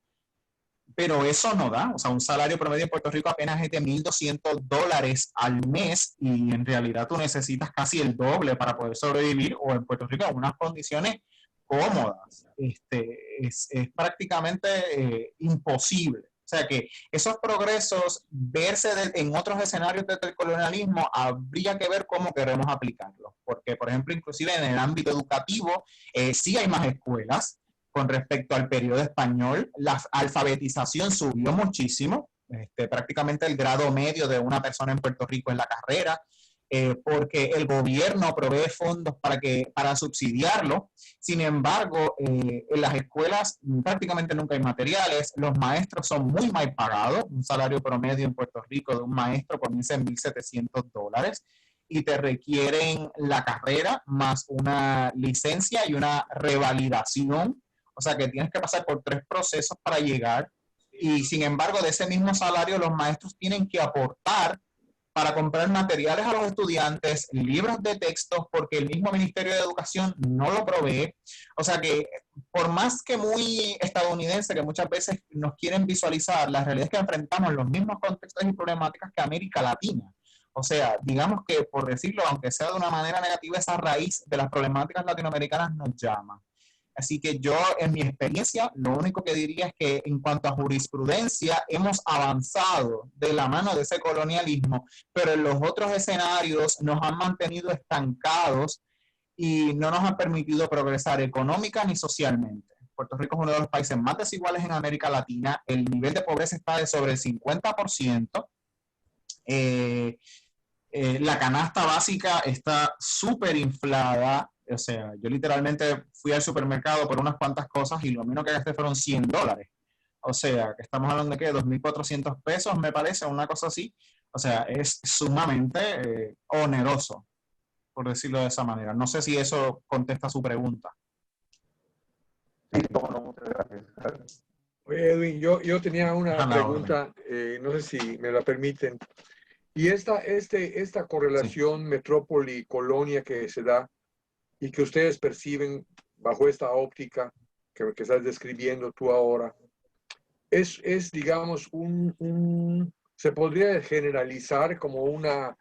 F: pero eso no da. O sea, un salario promedio en Puerto Rico apenas es de $1,200 al mes, y en realidad tú necesitas casi el doble para poder sobrevivir, o en Puerto Rico en unas condiciones cómodas. Es prácticamente imposible. O sea que esos progresos, verse en otros escenarios desde el colonialismo, habría que ver cómo queremos aplicarlos. Porque, por ejemplo, inclusive en el ámbito educativo, sí hay más escuelas. Con respecto al periodo español, la alfabetización subió muchísimo. Prácticamente el grado medio de una persona en Puerto Rico es la carrera. Porque el gobierno provee fondos para subsidiarlo. Sin embargo, en las escuelas prácticamente nunca hay materiales, los maestros son muy mal pagados. Un salario promedio en Puerto Rico de un maestro comienza en $1,700, y te requieren la carrera más una licencia y una revalidación. O sea que tienes que pasar por 3 procesos para llegar, y sin embargo de ese mismo salario los maestros tienen que aportar para comprar materiales a los estudiantes, libros de textos, porque el mismo Ministerio de Educación no lo provee. O sea que, por más que muy estadounidense que muchas veces nos quieren visualizar, la realidad es que enfrentamos los mismos contextos y problemáticas que América Latina. O sea, digamos que, por decirlo, aunque sea de una manera negativa, esa raíz de las problemáticas latinoamericanas nos llama. Así que yo, en mi experiencia, lo único que diría es que en cuanto a jurisprudencia hemos avanzado de la mano de ese colonialismo, pero en los otros escenarios nos han mantenido estancados y no nos han permitido progresar económica ni socialmente. Puerto Rico es uno de los países más desiguales en América Latina. El nivel de pobreza está de sobre el 50%. La canasta básica está súper inflada. O sea, yo literalmente fui al supermercado por unas cuantas cosas y lo menos que gasté fueron $100. O sea, que estamos hablando de ¿qué? 2.400 pesos, me parece, una cosa así. O sea, es sumamente oneroso, por decirlo de esa manera. No sé si eso contesta su pregunta.
E: Sí, no, muchas gracias.
A: Oye, Edwin, yo tenía una pregunta, no sé si me la permiten. Y esta correlación sí, metrópoli-colonia que se da y que ustedes perciben bajo esta óptica que estás describiendo tú ahora, digamos, se podría generalizar como una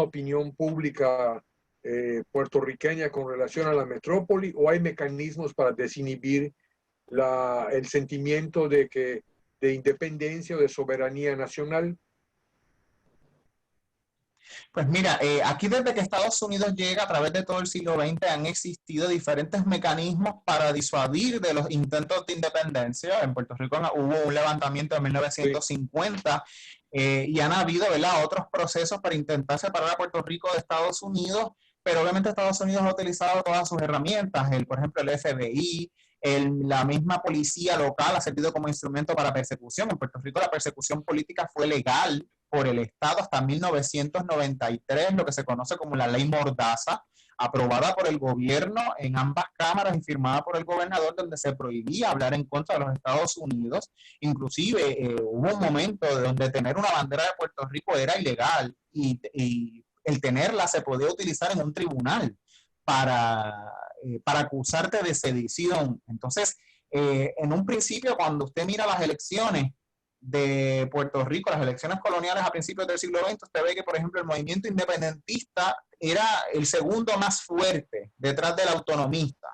A: opinión pública puertorriqueña con relación a la metrópoli, o hay mecanismos para desinhibir el sentimiento de independencia o de soberanía nacional?
F: Pues mira, aquí desde que Estados Unidos llega a través de todo el siglo XX han existido diferentes mecanismos para disuadir de los intentos de independencia. En Puerto Rico hubo un levantamiento en 1950 y han habido, ¿verdad?, otros procesos para intentar separar a Puerto Rico de Estados Unidos, pero obviamente Estados Unidos ha utilizado todas sus herramientas, por ejemplo, el FBI, la misma policía local ha servido como instrumento para persecución. En Puerto Rico la persecución política fue legal por el Estado hasta 1993, lo que se conoce como la Ley Mordaza, aprobada por el gobierno en ambas cámaras y firmada por el gobernador, donde se prohibía hablar en contra de los Estados Unidos. Inclusive hubo un momento donde tener una bandera de Puerto Rico era ilegal y el tenerla se podía utilizar en un tribunal para acusarte de sedición. Entonces, en un principio, cuando usted mira las elecciones de Puerto Rico, las elecciones coloniales a principios del siglo XX, usted ve que, por ejemplo, el movimiento independentista era el segundo más fuerte detrás del autonomista.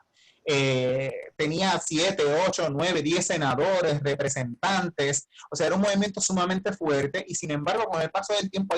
F: Tenía 7, 8, 9, 10 senadores, representantes, o sea, era un movimiento sumamente fuerte y sin embargo con el paso del tiempo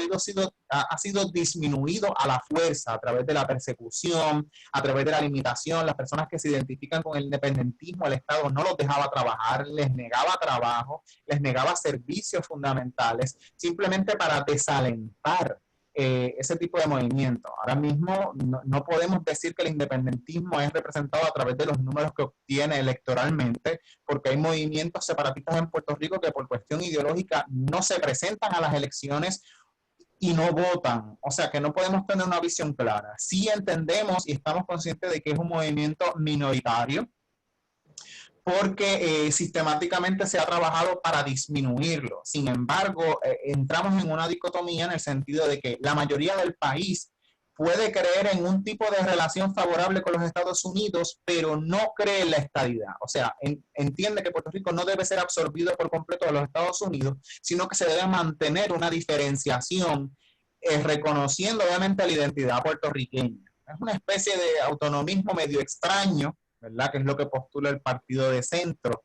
F: ha sido disminuido a la fuerza a través de la persecución, a través de la limitación. Las personas que se identifican con el independentismo, el Estado no los dejaba trabajar, les negaba trabajo, les negaba servicios fundamentales, simplemente para desalentar ese tipo de movimiento. Ahora mismo no podemos decir que el independentismo es representado a través de los números que obtiene electoralmente, porque hay movimientos separatistas en Puerto Rico que por cuestión ideológica no se presentan a las elecciones y no votan. O sea que no podemos tener una visión clara. Sí entendemos y estamos conscientes de que es un movimiento minoritario, porque sistemáticamente se ha trabajado para disminuirlo. Sin embargo, entramos en una dicotomía en el sentido de que la mayoría del país puede creer en un tipo de relación favorable con los Estados Unidos, pero no cree en la estadidad. O sea, entiende que Puerto Rico no debe ser absorbido por completo de los Estados Unidos, sino que se debe mantener una diferenciación, reconociendo obviamente la identidad puertorriqueña. Es una especie de autonomismo medio extraño, ¿verdad? Que es lo que postula el partido de centro,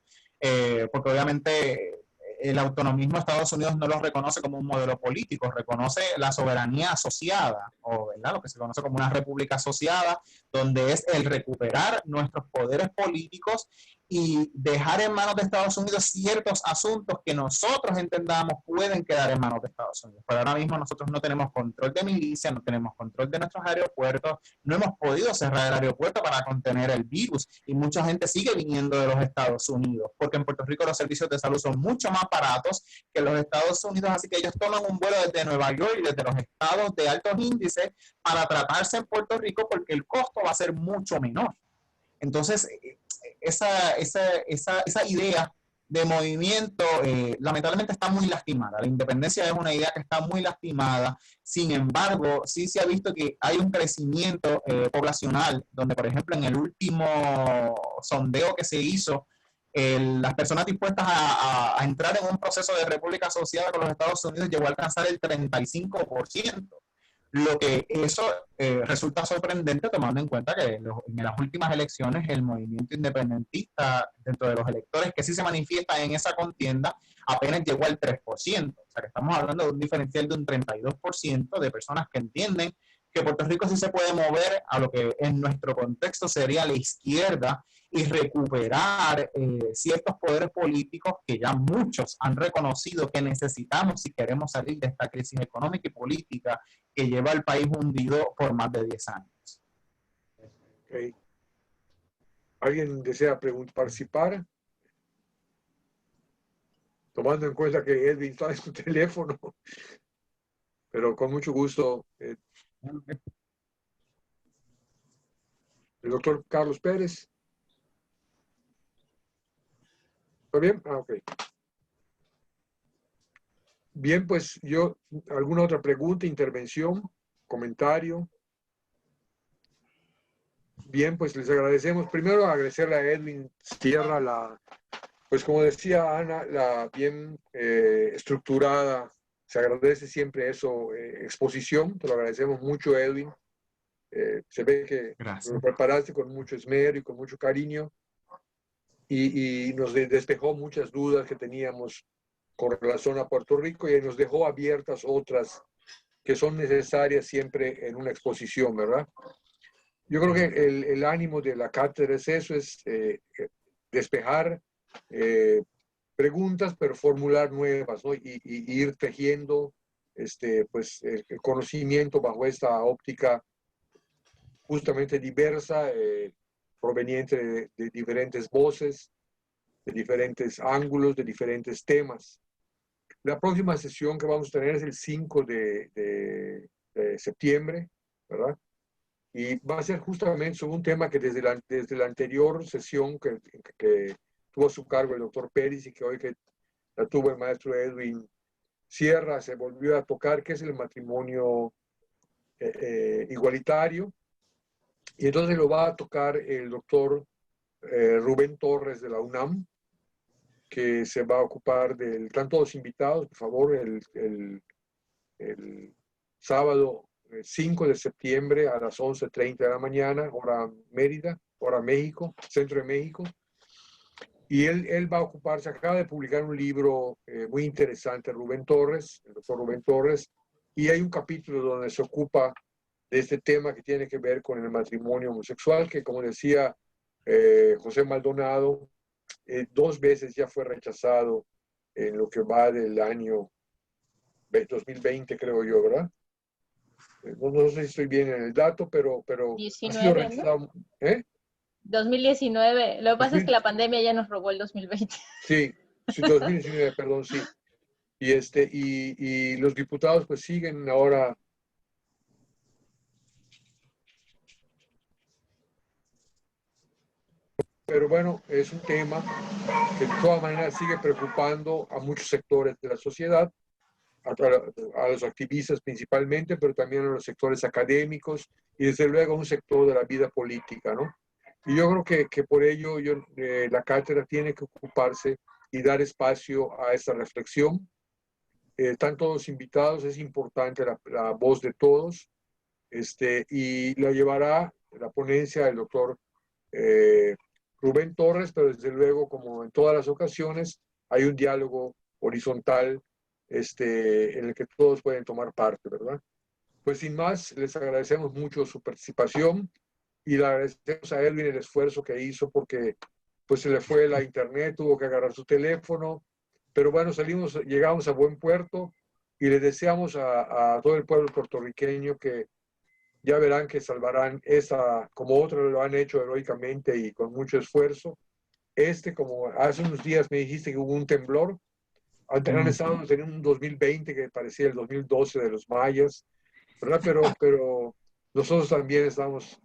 F: porque obviamente el autonomismo de Estados Unidos no lo reconoce como un modelo político, reconoce la soberanía asociada, o ¿verdad?, lo que se conoce como una república asociada, donde es el recuperar nuestros poderes políticos y dejar en manos de Estados Unidos ciertos asuntos que nosotros entendamos pueden quedar en manos de Estados Unidos. Pero ahora mismo nosotros no tenemos control de milicia, no tenemos control de nuestros aeropuertos, no hemos podido cerrar el aeropuerto para contener el virus y mucha gente sigue viniendo de los Estados Unidos, porque en Puerto Rico los servicios de salud son mucho más baratos que los Estados Unidos, así que ellos toman un vuelo desde Nueva York y desde los estados de altos índices para tratarse en Puerto Rico porque el costo va a ser mucho menor. Entonces, esa idea de movimiento lamentablemente está muy lastimada. La independencia es una idea que está muy lastimada. Sin embargo, sí se ha visto que hay un crecimiento poblacional, donde por ejemplo en el último sondeo que se hizo, las personas dispuestas a entrar en un proceso de república asociada con los Estados Unidos llegó a alcanzar el 35%. Lo que eso resulta sorprendente tomando en cuenta que en las últimas elecciones el movimiento independentista dentro de los electores que sí se manifiesta en esa contienda apenas llegó al 3%. O sea que estamos hablando de un diferencial de un 32% de personas que entienden que Puerto Rico sí se puede mover a lo que en nuestro contexto sería la izquierda y recuperar ciertos poderes políticos que ya muchos han reconocido que necesitamos si queremos salir de esta crisis económica y política que lleva al país hundido por más de 10 años.
A: Okay. ¿Alguien desea participar? Tomando en cuenta que Edwin está en su teléfono, pero con mucho gusto. El doctor Carlos Pérez. ¿Está bien? Ah, ok. Bien, pues yo, ¿alguna otra pregunta, intervención, comentario? Bien, pues les agradecemos. Primero agradecerle a Edwin Sierra Pues como decía Ana, la bien estructurada, se agradece siempre eso, exposición, te lo agradecemos mucho, Edwin. Se ve que
F: Gracias.
A: lo preparaste con mucho esmero y con mucho cariño y nos despejó muchas dudas que teníamos con relación a Puerto Rico y nos dejó abiertas otras que son necesarias siempre en una exposición, ¿verdad? Yo creo que el ánimo de la cátedra es eso, es despejar preguntas, pero formular nuevas, ¿no? Y ir tejiendo pues, el conocimiento bajo esta óptica justamente diversa, proveniente de diferentes voces, de diferentes ángulos, de diferentes temas. La próxima sesión que vamos a tener es el 5 de septiembre, ¿verdad? Y va a ser justamente sobre un tema que desde la anterior sesión que tuvo a su cargo el doctor Pérez y que hoy que la tuvo el maestro Edwin Sierra, se volvió a tocar, que es el matrimonio igualitario. Y entonces lo va a tocar el doctor Rubén Torres de la UNAM, que se va a ocupar del... Están todos invitados, por favor, el sábado 5 de septiembre a las 11:30 de la mañana, hora Mérida, hora México, centro de México. Y él va a ocuparse, acaba de publicar un libro muy interesante, Rubén Torres, el doctor Rubén Torres, y hay un capítulo donde se ocupa de este tema que tiene que ver con el matrimonio homosexual, que como decía José Maldonado, 2 veces ya fue rechazado en lo que va del año 2020, creo yo, ¿verdad? No sé si estoy bien en el dato, pero
D: 19,
A: ha sido
D: ¿no?
A: rechazado. ¿Eh?
D: 2019. Lo que pasa es que la pandemia ya nos robó el 2020.
A: Sí, 2019, perdón, sí. Y los diputados pues siguen ahora. Pero bueno, es un tema que de todas maneras sigue preocupando a muchos sectores de la sociedad, a los activistas principalmente, pero también a los sectores académicos y desde luego a un sector de la vida política, ¿no? Y yo creo que por ello la cátedra tiene que ocuparse y dar espacio a esta reflexión. Están todos invitados, es importante la voz de todos, y la llevará la ponencia del doctor Rubén Torres, pero desde luego, como en todas las ocasiones, hay un diálogo horizontal en el que todos pueden tomar parte, ¿verdad? Pues sin más, les agradecemos mucho su participación y le agradecemos a Edwin el esfuerzo que hizo porque pues se le fue la internet, tuvo que agarrar su teléfono, pero bueno, llegamos a buen puerto y le deseamos a todo el pueblo puertorriqueño que ya verán que salvarán esa, como otros lo han hecho heroicamente y con mucho esfuerzo. Como hace unos días me dijiste que hubo un temblor, han estado teniendo un 2020 que parecía el 2012 de los mayas, ¿verdad? Pero nosotros también estamos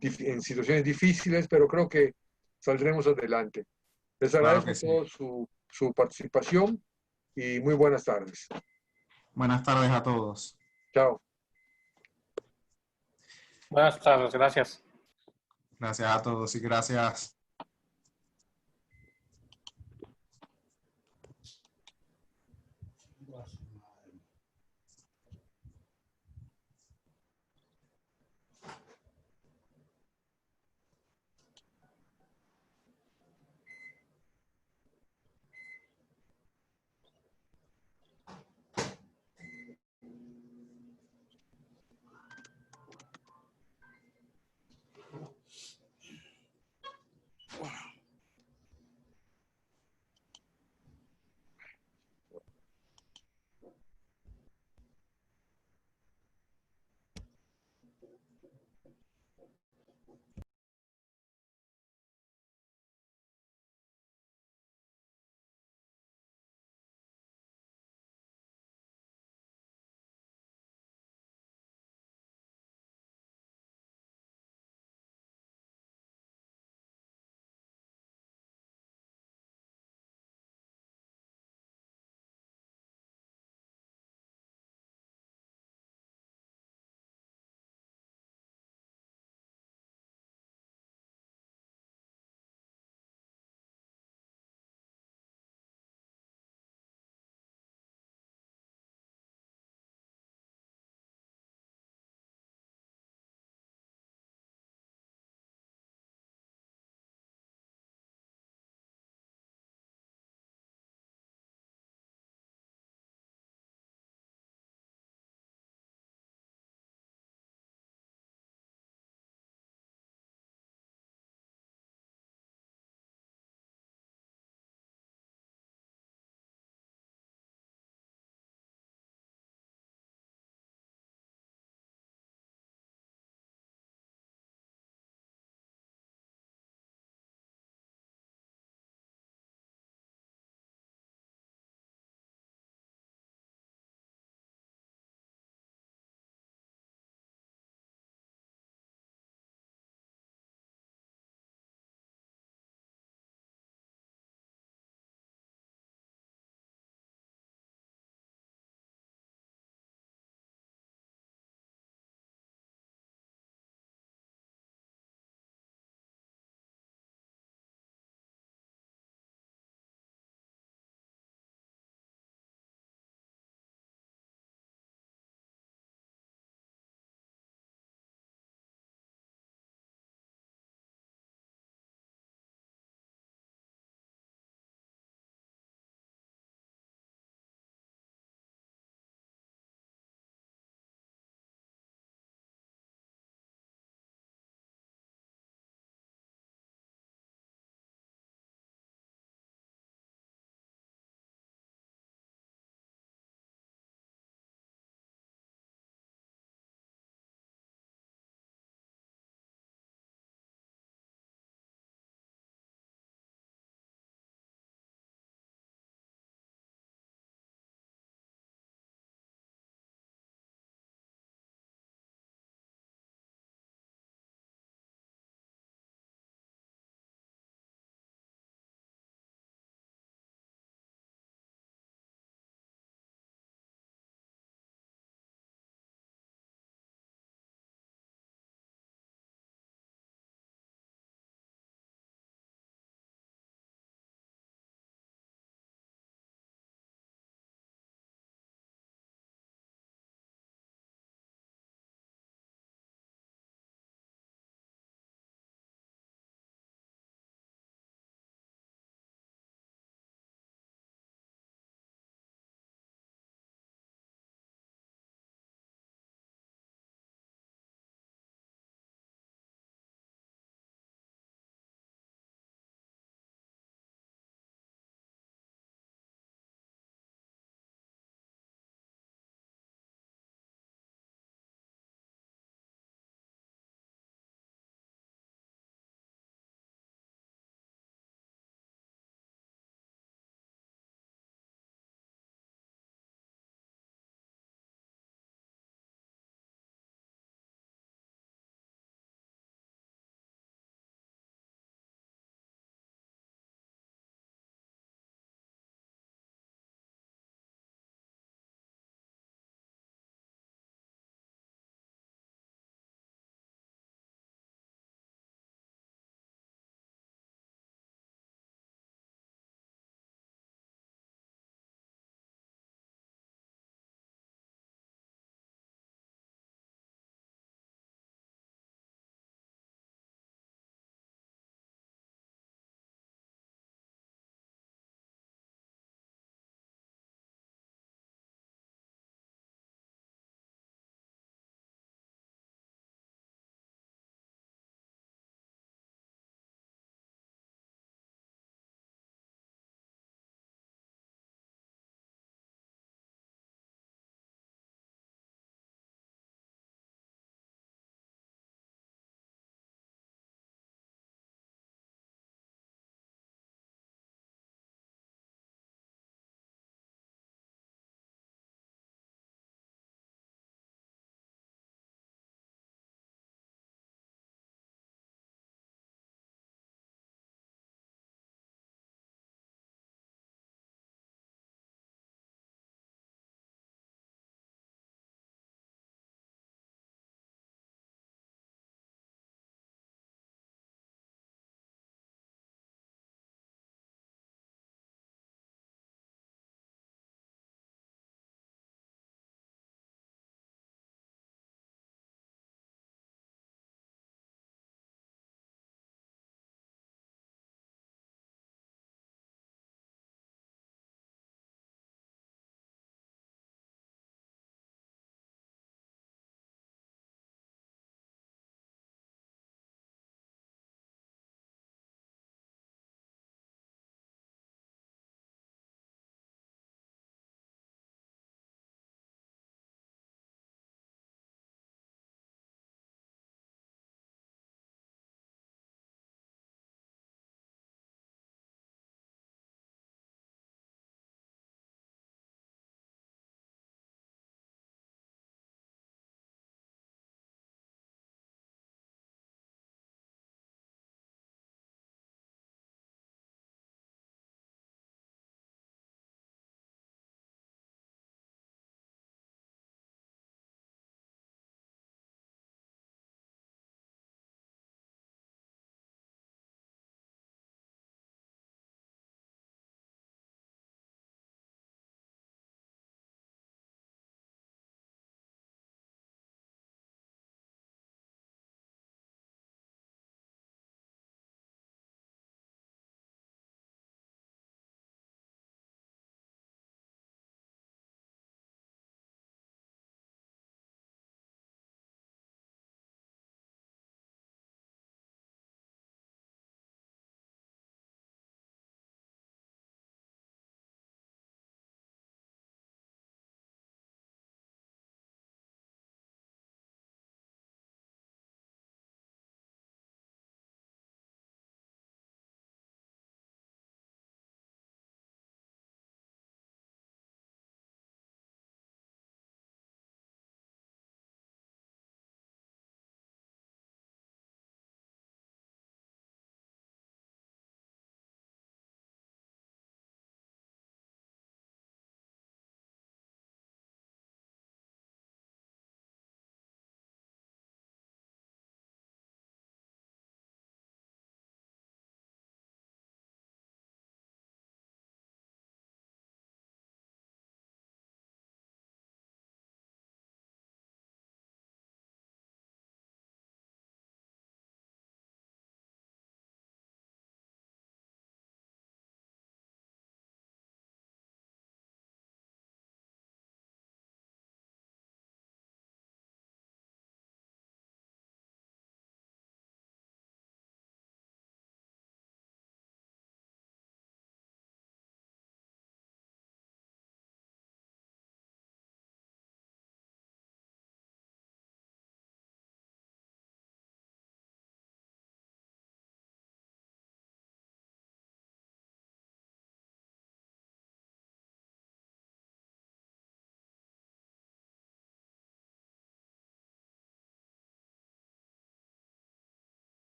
A: en situaciones difíciles, pero creo que saldremos adelante. Les
F: Claro
A: agradezco
F: que sí.
A: toda su participación y muy buenas tardes.
F: Buenas tardes a todos.
A: Chao.
C: Buenas tardes, gracias.
F: Gracias a todos y gracias